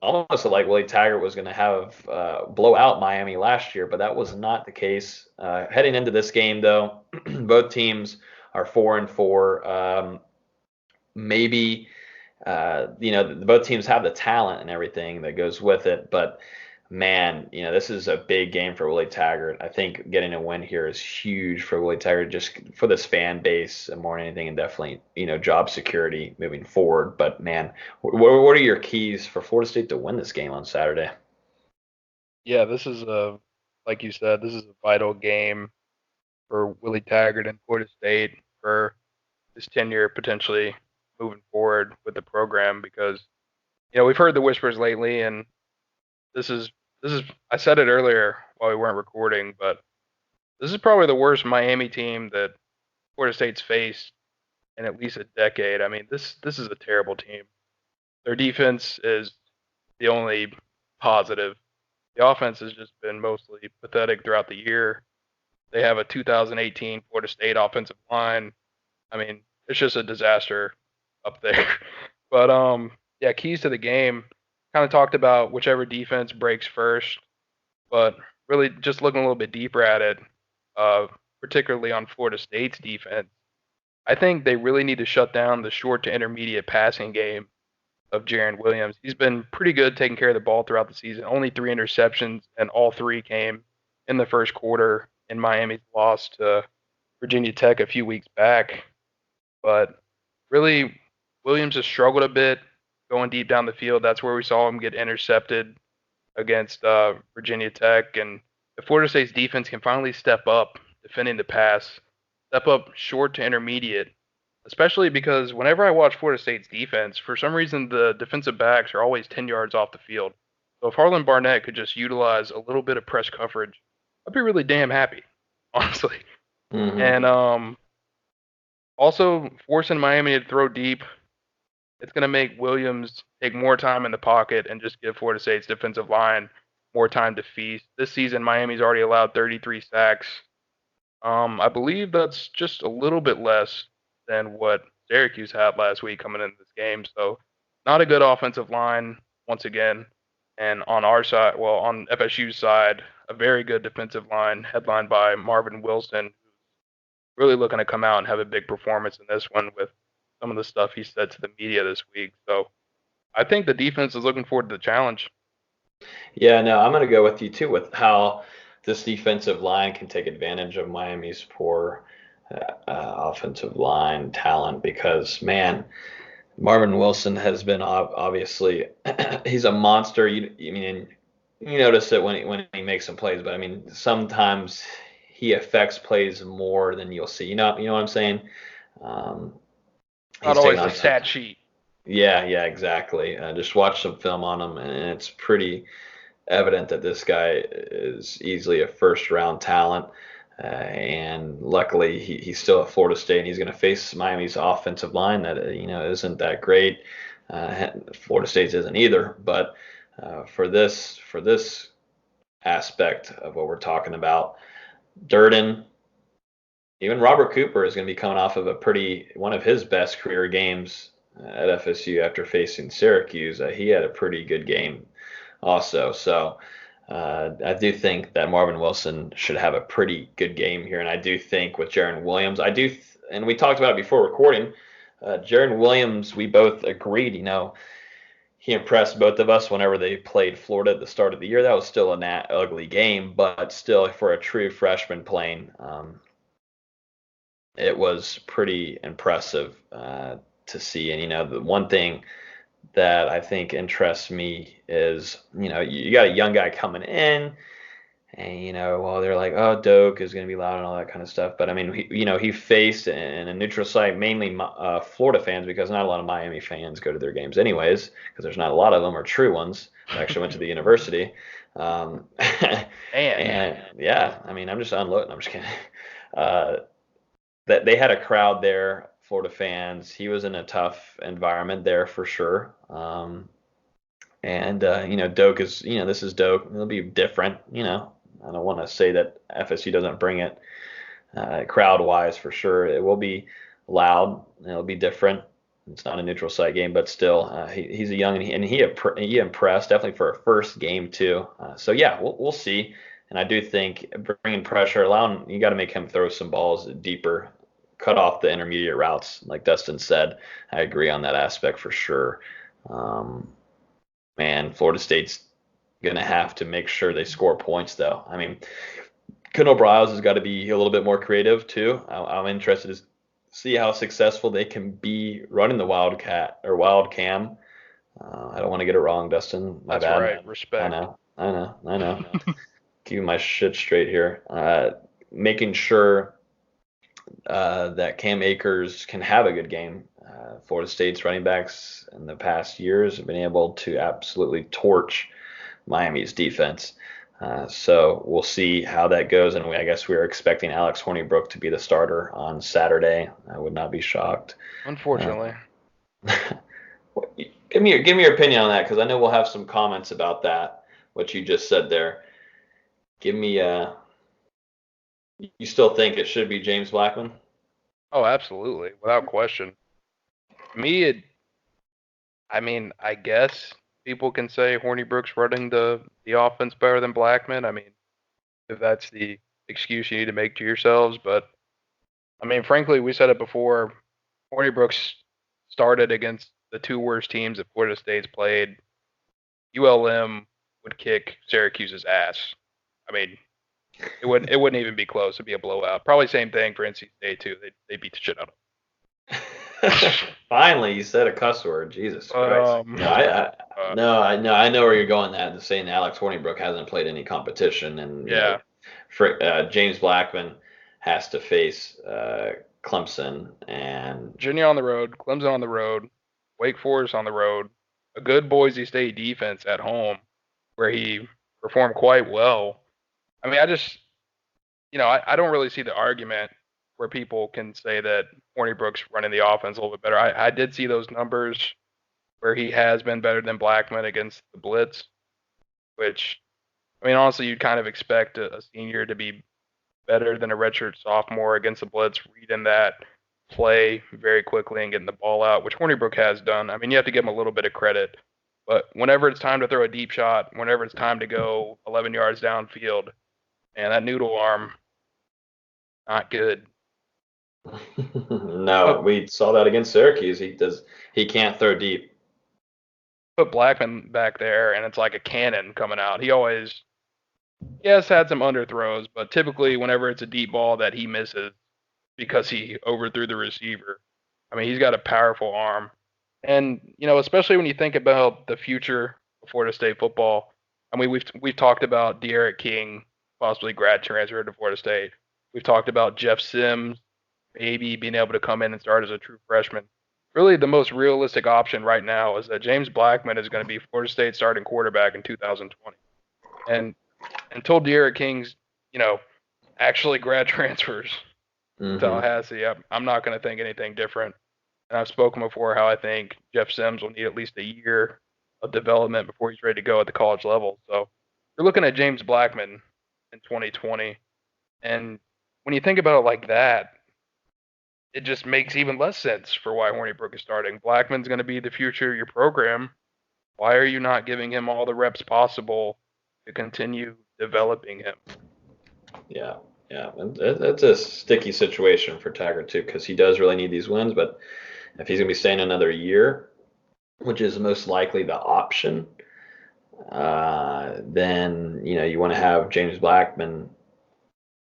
almost like Willie Taggart was going to have blow out Miami last year, but that was not the case. Heading into this game, though, both teams are 4-4. Maybe Both teams have the talent and everything that goes with it, but man, this is a big game for Willie Taggart. I think getting a win here is huge for Willie Taggart, just for this fan base more than anything, and definitely, job security moving forward. But man, what are your keys for Florida State to win this game on Saturday? Yeah, like you said, this is a vital game for Willie Taggart and Florida State for his tenure potentially moving forward with the program, because we've heard the whispers lately, and this is I said it earlier while we weren't recording, but this is probably the worst Miami team that Florida State's faced in at least a decade. I mean, this is a terrible team. Their defense is the only positive. The offense has just been mostly pathetic throughout the year. They have a 2018 Florida State offensive line. I mean, it's just a disaster up there. But yeah, keys to the game. Kind of talked about whichever defense breaks first, but really just looking a little bit deeper at it, particularly on Florida State's defense, I think they really need to shut down the short to intermediate passing game of Jaron Williams. He's been pretty good taking care of the ball throughout the season. Only 3 interceptions, and all 3 came in the first quarter in Miami's loss to Virginia Tech a few weeks back. But really, Williams has struggled a bit going deep down the field. That's where we saw him get intercepted against Virginia Tech. And if Florida State's defense can finally step up defending the pass, step up short to intermediate, especially because whenever I watch Florida State's defense, for some reason the defensive backs are always 10 yards off the field. So if Harlan Barnett could just utilize a little bit of press coverage, I'd be really damn happy, honestly. Mm-hmm. And also forcing Miami to throw deep, it's going to make Williams take more time in the pocket and just give Florida State's defensive line more time to feast. This season, Miami's already allowed 33 sacks. I believe that's just a little bit less than what Syracuse had last week coming into this game. So not a good offensive line once again. And on our side, well, on FSU's side, a very good defensive line headlined by Marvin Wilson, who's really looking to come out and have a big performance in this one with some of the stuff he said to the media this week. So I think the defense is looking forward to the challenge. Yeah, no, I'm going to go with you too with how this defensive line can take advantage of Miami's poor offensive line talent, because, man, Marvin Wilson has been obviously he's a monster. You notice it when he makes some plays, but I mean sometimes he affects plays more than you'll see. You know what I'm saying? Not always a stat sheet. Yeah, exactly. Just watch some film on him, and it's pretty evident that this guy is easily a first-round talent. And luckily, he's still at Florida State, and he's going to face Miami's offensive line that isn't that great. Florida State's isn't either. But for this aspect of what we're talking about, Durden, even Robert Cooper is going to be coming off of one of his best career games at FSU after facing Syracuse. He had a pretty good game also. So I do think that Marvin Wilson should have a pretty good game here. And I do think with Jaron Williams, and we talked about it before recording, Jaron Williams, we both agreed, he impressed both of us whenever they played Florida at the start of the year. That was still an ugly game, but still for a true freshman playing, it was pretty impressive to see. And, the one thing that I think interests me is, you got a young guy coming in, and, they're like, oh, Doak is going to be loud and all that kind of stuff. But, I mean, he faced in a neutral site, mainly Florida fans, because not a lot of Miami fans go to their games anyways, because there's not a lot of them are true ones that actually went to the university. And, yeah, I mean, I'm just unloading. I'm just kidding. That they had a crowd there, Florida fans. He was in a tough environment there for sure. Doak is, this is Doak. It'll be different, I don't want to say that FSU doesn't bring it crowd-wise for sure. It will be loud. It'll be different. It's not a neutral site game, but still, he's a young, and he impressed definitely for a first game too. So yeah, we'll see. And I do think bringing pressure, you got to make him throw some balls deeper cut off the intermediate routes, like Dustin said. I agree on that aspect for sure. Man, Florida State's going to have to make sure they score points, though. I mean, Kendall Briles has got to be a little bit more creative, too. I'm interested to see how successful they can be running the Wildcat or Wild Cam. I don't want to get it wrong, Dustin. My That's bad. right. Respect. I know. Keeping my shit straight here. Making sure that Cam Akers can have a good game. Florida State's running backs in the past years have been able to absolutely torch Miami's defense. So we'll see how that goes. And I guess we're expecting Alex Hornibrook to be the starter on Saturday. I would not be shocked. Unfortunately. Give me your opinion on that, because I know we'll have some comments about that, what you just said there. Give me you still think it should be James Blackman? Oh, absolutely, without question. I guess people can say Hornibrook's running the offense better than Blackman. I mean, if that's the excuse you need to make to yourselves, but I mean, frankly, we said it before. Hornibrook's started against the two worst teams that Florida State's played. ULM would kick Syracuse's ass. I mean, it wouldn't even be close. It'd be a blowout. Probably same thing for NC State too. They beat the shit out of them. Finally, you said a cuss word. Jesus Christ. I know where you're going. That saying Alex Hornibrook hasn't played any competition, and James Blackman has to face Clemson and Virginia on the road, Clemson on the road, Wake Forest on the road, a good Boise State defense at home, where he performed quite well. I mean, I don't really see the argument where people can say that Hornibrook's running the offense a little bit better. I did see those numbers where he has been better than Blackman against the blitz, which, I mean, honestly, you'd kind of expect a senior to be better than a redshirt sophomore against the blitz, reading that play very quickly and getting the ball out, which Hornibrook has done. I mean, you have to give him a little bit of credit. But whenever it's time to throw a deep shot, whenever it's time to go 11 yards downfield, and that noodle arm, not good. No, we saw that against Syracuse. He can't throw deep. Put Blackman back there, and it's like a cannon coming out. He has had some underthrows, but typically whenever it's a deep ball that he misses because he overthrew the receiver. I mean, he's got a powerful arm. And, especially when you think about the future of Florida State football, I mean, we've talked about De'Aaron King, possibly grad transfer to Florida State. We've talked about Jeff Sims maybe being able to come in and start as a true freshman. Really, the most realistic option right now is that James Blackman is going to be Florida State's starting quarterback in 2020. And until De'Aaron King's, actually grad transfers to Tallahassee, I'm not going to think anything different. And I've spoken before how I think Jeff Sims will need at least a year of development before he's ready to go at the college level. So you're looking at James Blackman in 2020. And when you think about it like that, it just makes even less sense for why Hornibrook is starting. Blackman's going to be the future of your program. Why are you not giving him all the reps possible to continue developing him? Yeah. It's a sticky situation for Taggart, too, because he does really need these wins. But if he's going to be staying another year, which is most likely the option, then, you want to have James Blackman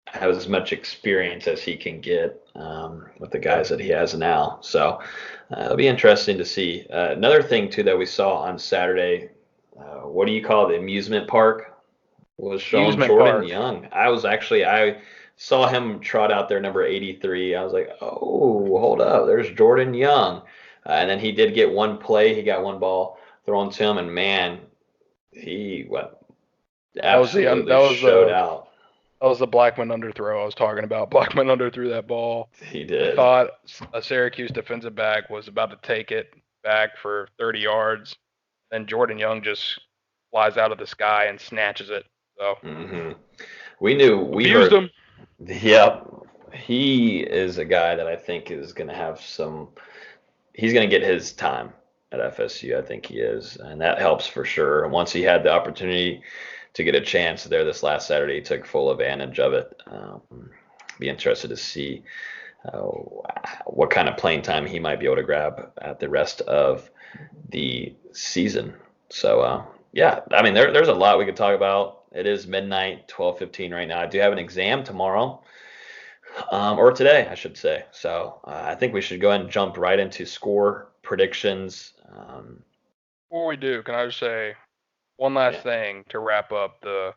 have as much experience as he can get with the guys that he has now. So it'll be interesting to see. Another thing, too, that we saw on Saturday, what do you call it, the amusement park? Was showing Jordan Young. I saw him trot out there, number 83. I was like, oh, hold up, there's Jordan Young. And then he did get one play. He got one ball thrown to him, and man, he absolutely showed out. That was the Blackman underthrow I was talking about. Blackman underthrew that ball. He did. I thought a Syracuse defensive back was about to take it back for 30 yards. Then Jordan Young just flies out of the sky and snatches it. So we used him. Yep. He is a guy that I think is going to have he's going to get his time at FSU. I think he is. And that helps for sure. And once he had the opportunity to get a chance there this last Saturday, he took full advantage of it. Be interested to see what kind of playing time he might be able to grab at the rest of the season. So, yeah, I mean, there's a lot we could talk about. It is midnight, 12:15 right now. I do have an exam tomorrow, or today, I should say. So I think we should go ahead and jump right into score predictions. Before we do, can I just say one last thing to wrap up the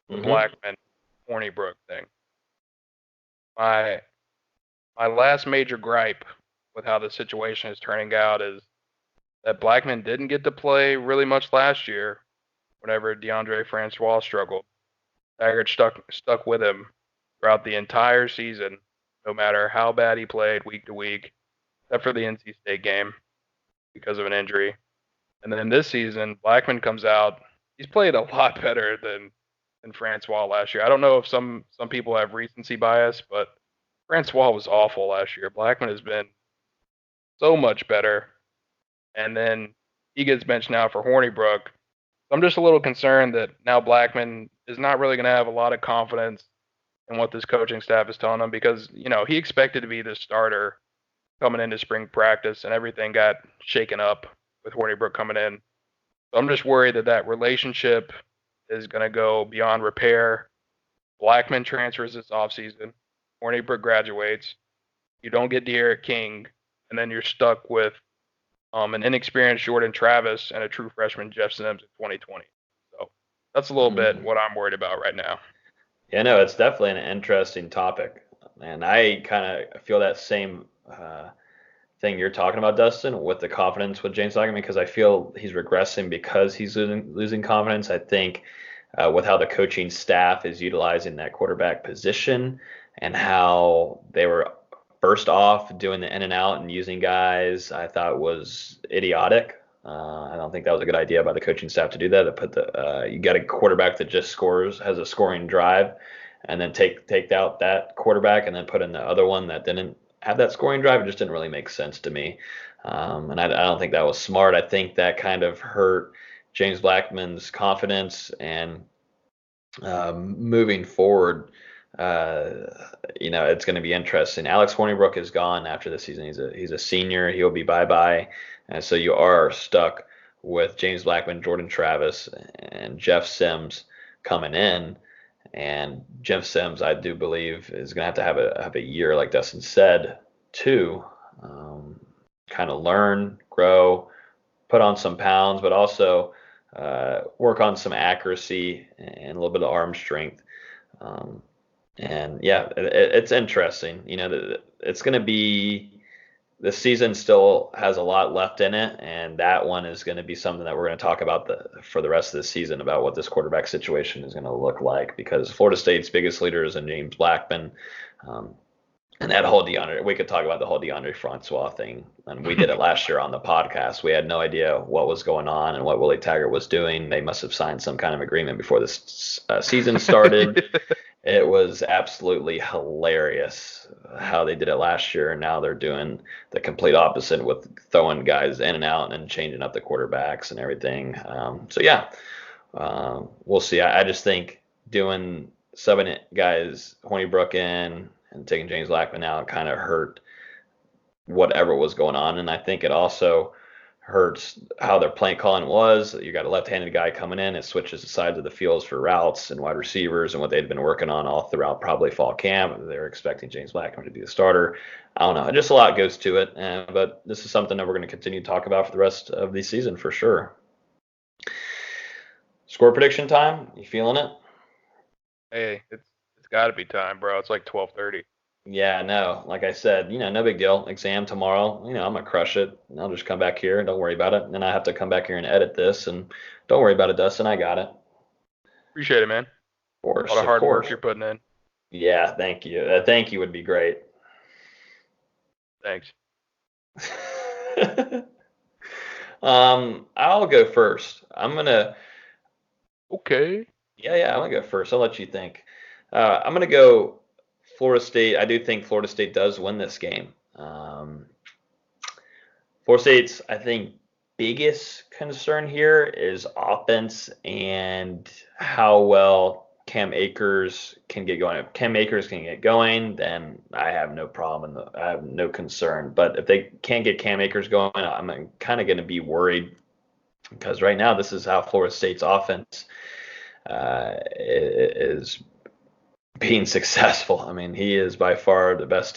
Blackman Hornibrook thing? My last major gripe with how the situation is turning out is that Blackman didn't get to play really much last year whenever DeAndre Francois struggled. Taggart stuck with him throughout the entire season, no matter how bad he played week to week, except for the NC State game because of an injury. And then this season, Blackman comes out. He's played a lot better than Francois last year. I don't know if some people have recency bias, but Francois was awful last year. Blackman has been so much better. And then he gets benched now for Hornibrook. I'm just a little concerned that now Blackman is not really going to have a lot of confidence in what this coaching staff is telling him because, he expected to be the starter coming into spring practice and everything got shaken up with Hornibrook coming in. So I'm just worried that relationship is going to go beyond repair. Blackman transfers this offseason. Hornibrook graduates. You don't get De'Aaron King, and then you're stuck with an inexperienced Jordan Travis and a true freshman Jeff Sims in 2020. So that's a little bit what I'm worried about right now. Yeah, no, it's definitely an interesting topic. And I kind of feel that same thing you're talking about, Dustin, with the confidence with James Blackman, because I feel he's regressing because he's losing confidence. I think with how the coaching staff is utilizing that quarterback position and how they were first off doing the in and out and using guys, I thought was idiotic. I don't think that was a good idea by the coaching staff to do that. To put you got a quarterback that just has a scoring drive, and then take out that quarterback and then put in the other one that didn't have that scoring drive. It just didn't really make sense to me, and I don't think that was smart. I think that kind of hurt James Blackman's confidence and moving forward. It's going to be interesting. Alex Hornibrook is gone after the season. He's a senior. He'll be bye-bye. And so you are stuck with James Blackman, Jordan Travis, and Jeff Sims coming in. And Jeff Sims, I do believe, is going to have a year, like Dustin said, to kind of learn, grow, put on some pounds, but also work on some accuracy and a little bit of arm strength. And yeah, it's interesting. It's going to be, the season still has a lot left in it, and that one is going to be something that we're going to talk about for the rest of the season, about what this quarterback situation is going to look like, because Florida State's biggest leader is in James Blackman. And that whole we could talk about the whole DeAndre Francois thing, and we did it last year on the podcast. We had no idea what was going on and what Willie Taggart was doing. They must have signed some kind of agreement before this season started. It was absolutely hilarious how they did it last year, and now they're doing the complete opposite with throwing guys in and out and changing up the quarterbacks and everything. We'll see. I just think doing subbing guys Hornibrook in and taking James Blackman out kind of hurt whatever was going on, and I think it also hurts how their play calling was. You got a left-handed guy coming in, it switches the sides of the fields for routes and wide receivers and what they'd been working on all throughout probably fall camp. They're expecting James Blackman to be the starter. I don't know. Just a lot goes to it, but this is something that we're going to continue to talk about for the rest of the season for sure. Score prediction time. You feeling it? Hey, it's got to be time, bro. It's like 12:30. Yeah, no. Like I said, no big deal. Exam tomorrow. I'm gonna crush it. And I'll just come back here and don't worry about it. And then I have to come back here and edit this, and don't worry about it, Dustin. I got it. Appreciate it, man. Of course. A lot of hard work you're putting in. Yeah, thank you. Thank you would be great. Thanks. I'll go first. Okay. Yeah, I'm gonna go first. I'll let you think. I'm gonna go Florida State. I do think Florida State does win this game. Florida State's, I think, biggest concern here is offense and how well Cam Akers can get going. If Cam Akers can get going, then I have no problem. I have no concern. But if they can't get Cam Akers going, I'm kind of going to be worried because right now this is how Florida State's offense is being successful. I mean, he is by far the best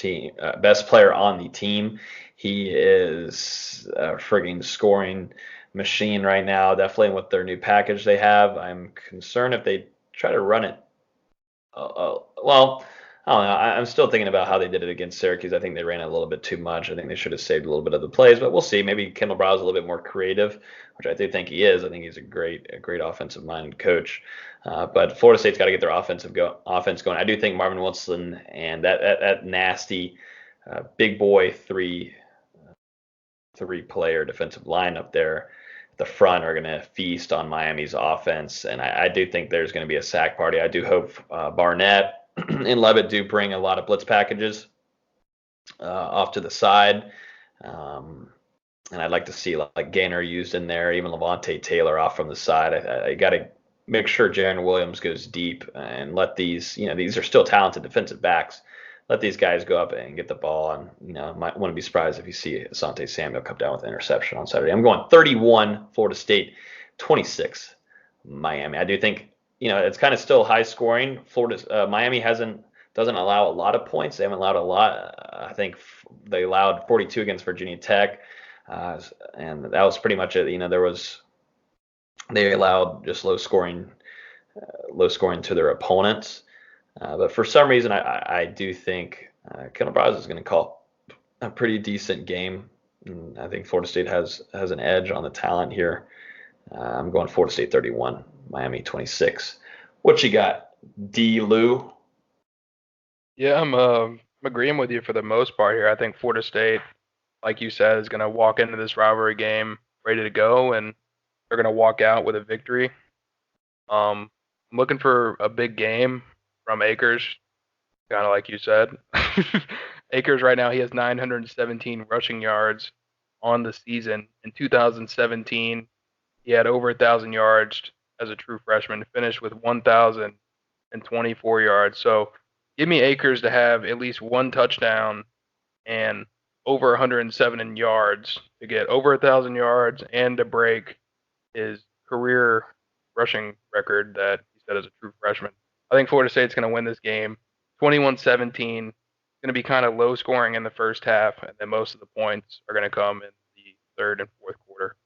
player on the team. He is a frigging scoring machine right now. Definitely with their new package they have. I'm concerned if they try to run it. Well, I don't know. I'm still thinking about how they did it against Syracuse. I think they ran it a little bit too much. I think they should have saved a little bit of the plays, but we'll see. Maybe Kendall Browse a little bit more creative, which I do think he is. I think he's a great offensive-minded coach. But Florida State's got to get their offense going. I do think Marvin Wilson and that nasty big boy three-player defensive line up there at the front are going to feast on Miami's offense, and I do think there's going to be a sack party. I do hope Barnett and Levitt do bring a lot of blitz packages off to the side. And I'd like to see like Gaynor used in there, even Levante Taylor off from the side. I got to make sure Jaron Williams goes deep and let these are still talented defensive backs. Let these guys go up and get the ball. And, might want to be surprised if you see Asante Samuel come down with an interception on Saturday. I'm going 31 Florida State, 26 Miami. I do think, it's kind of still high scoring. Miami doesn't allow a lot of points. They haven't allowed a lot. I think they allowed 42 against Virginia Tech. And that was pretty much it. They allowed just low scoring to their opponents. But for some reason, I do think Kendall Browse is going to call a pretty decent game. And I think Florida State has an edge on the talent here. I'm going Florida State 31, Miami 26. What you got, D. Lou? Yeah, I'm agreeing with you for the most part here. I think Florida State, like you said, is going to walk into this rivalry game ready to go, and they're going to walk out with a victory. I'm looking for a big game from Akers, kind of like you said. Akers right now, he has 917 rushing yards on the season. In 2017, he had over 1,000 yards as a true freshman, finished with 1,024 yards. So give me Akers to have at least one touchdown and over 107 in yards to get over 1,000 yards and to break his career rushing record that he set as a true freshman. I think Florida State's going to win this game 21-17. It's going to be kind of low scoring in the first half, and then most of the points are going to come in the third and fourth quarter.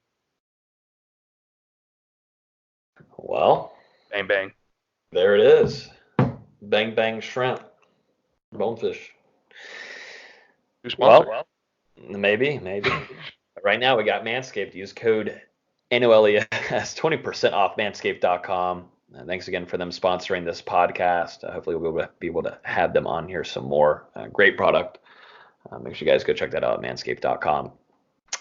Well, Bang, bang. There it is. Bang, bang, shrimp. Bonefish. Well, maybe. Right now we got Manscaped. Use code NOLES, 20% off manscaped.com. Thanks again for them sponsoring this podcast. Hopefully we'll be able to have them on here some more. Great product. Make sure you guys go check that out at manscaped.com.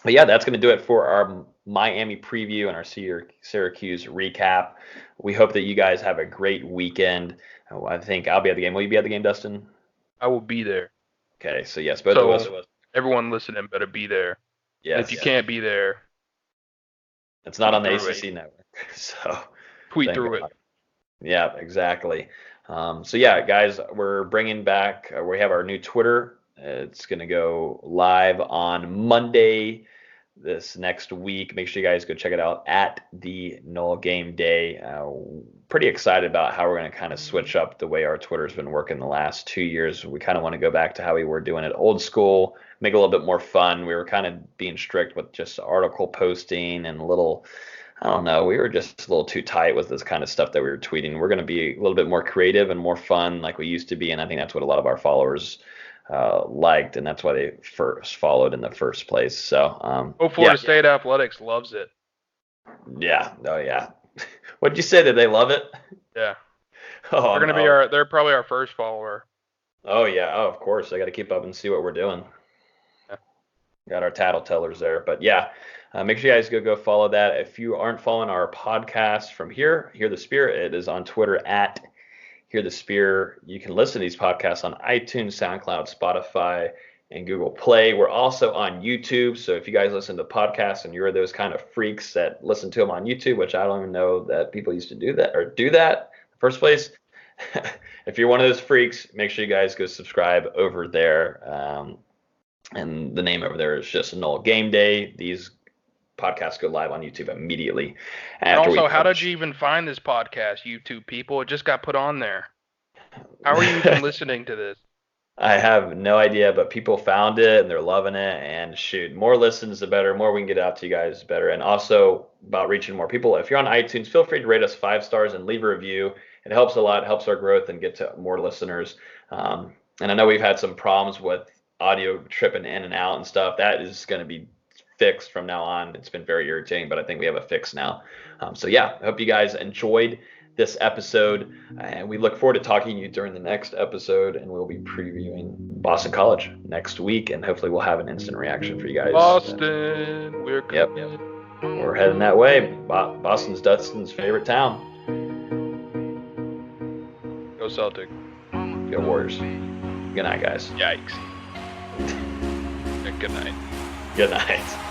But yeah, that's going to do it for our Miami preview and our Syracuse recap. We hope that you guys have a great weekend. I think I'll be at the game. Will you be at the game, Dustin? I will be there. Okay, so yes, both of us. Everyone listening better be there. Yes. If you can't be there, it's not on the ACC network. So tweet through it. Yeah, exactly. So yeah, guys, we're bringing back. We have our new Twitter. It's going to go live on Monday this next week. Make sure you guys go check it out at the Nole Game Day. Pretty excited about how we're going to kind of switch up the way our Twitter's been working the last 2 years. We kind of want to go back to how we were doing it old school, make it a little bit more fun. We were kind of being strict with just article posting and we were just a little too tight with this kind of stuff that we were tweeting. We're going to be a little bit more creative and more fun like we used to be, and I think that's what a lot of our followers liked, and that's why they first followed in the first place. So, Florida State Athletics loves it. Yeah. Oh, yeah. What'd you say? That they love it? Yeah. Oh, they're going to be they're probably our first follower. Oh, yeah. Oh, of course. I got to keep up and see what we're doing. Yeah. Got our tattletellers there. But yeah, make sure you guys go follow that. If you aren't following our podcast from Hear the Spear, it is on Twitter at Hear the Spear. You can listen to these podcasts on iTunes, SoundCloud, Spotify, and Google Play. We're also on YouTube. So if you guys listen to podcasts and you're those kind of freaks that listen to them on YouTube, which I don't even know that people used to do that in the first place, if you're one of those freaks, make sure you guys go subscribe over there. And the name over there is just Nole Game Day. These podcasts go live on YouTube immediately. And also, how did you even find this podcast, YouTube people? It just got put on there. How are you even listening to this? I have no idea, but people found it and they're loving it. And shoot, more listens, the better. More we can get out to you guys, the better. And also about reaching more people. If you're on iTunes, feel free to rate us 5 stars and leave a review. It helps a lot. It helps our growth and get to more listeners. And I know we've had some problems with audio tripping in and out and stuff. That is going to be fixed from now on. It's been very irritating, but I think we have a fix now. So yeah, I hope you guys enjoyed this episode, and we look forward to talking to you during the next episode, and we'll be previewing Boston College next week, and hopefully we'll have an instant reaction for you guys. Boston, we're coming. Yep. We're heading that way. Boston's Dustin's favorite town. Go Celtic. Go Warriors. Good night, guys. Yikes. Good night. Good night.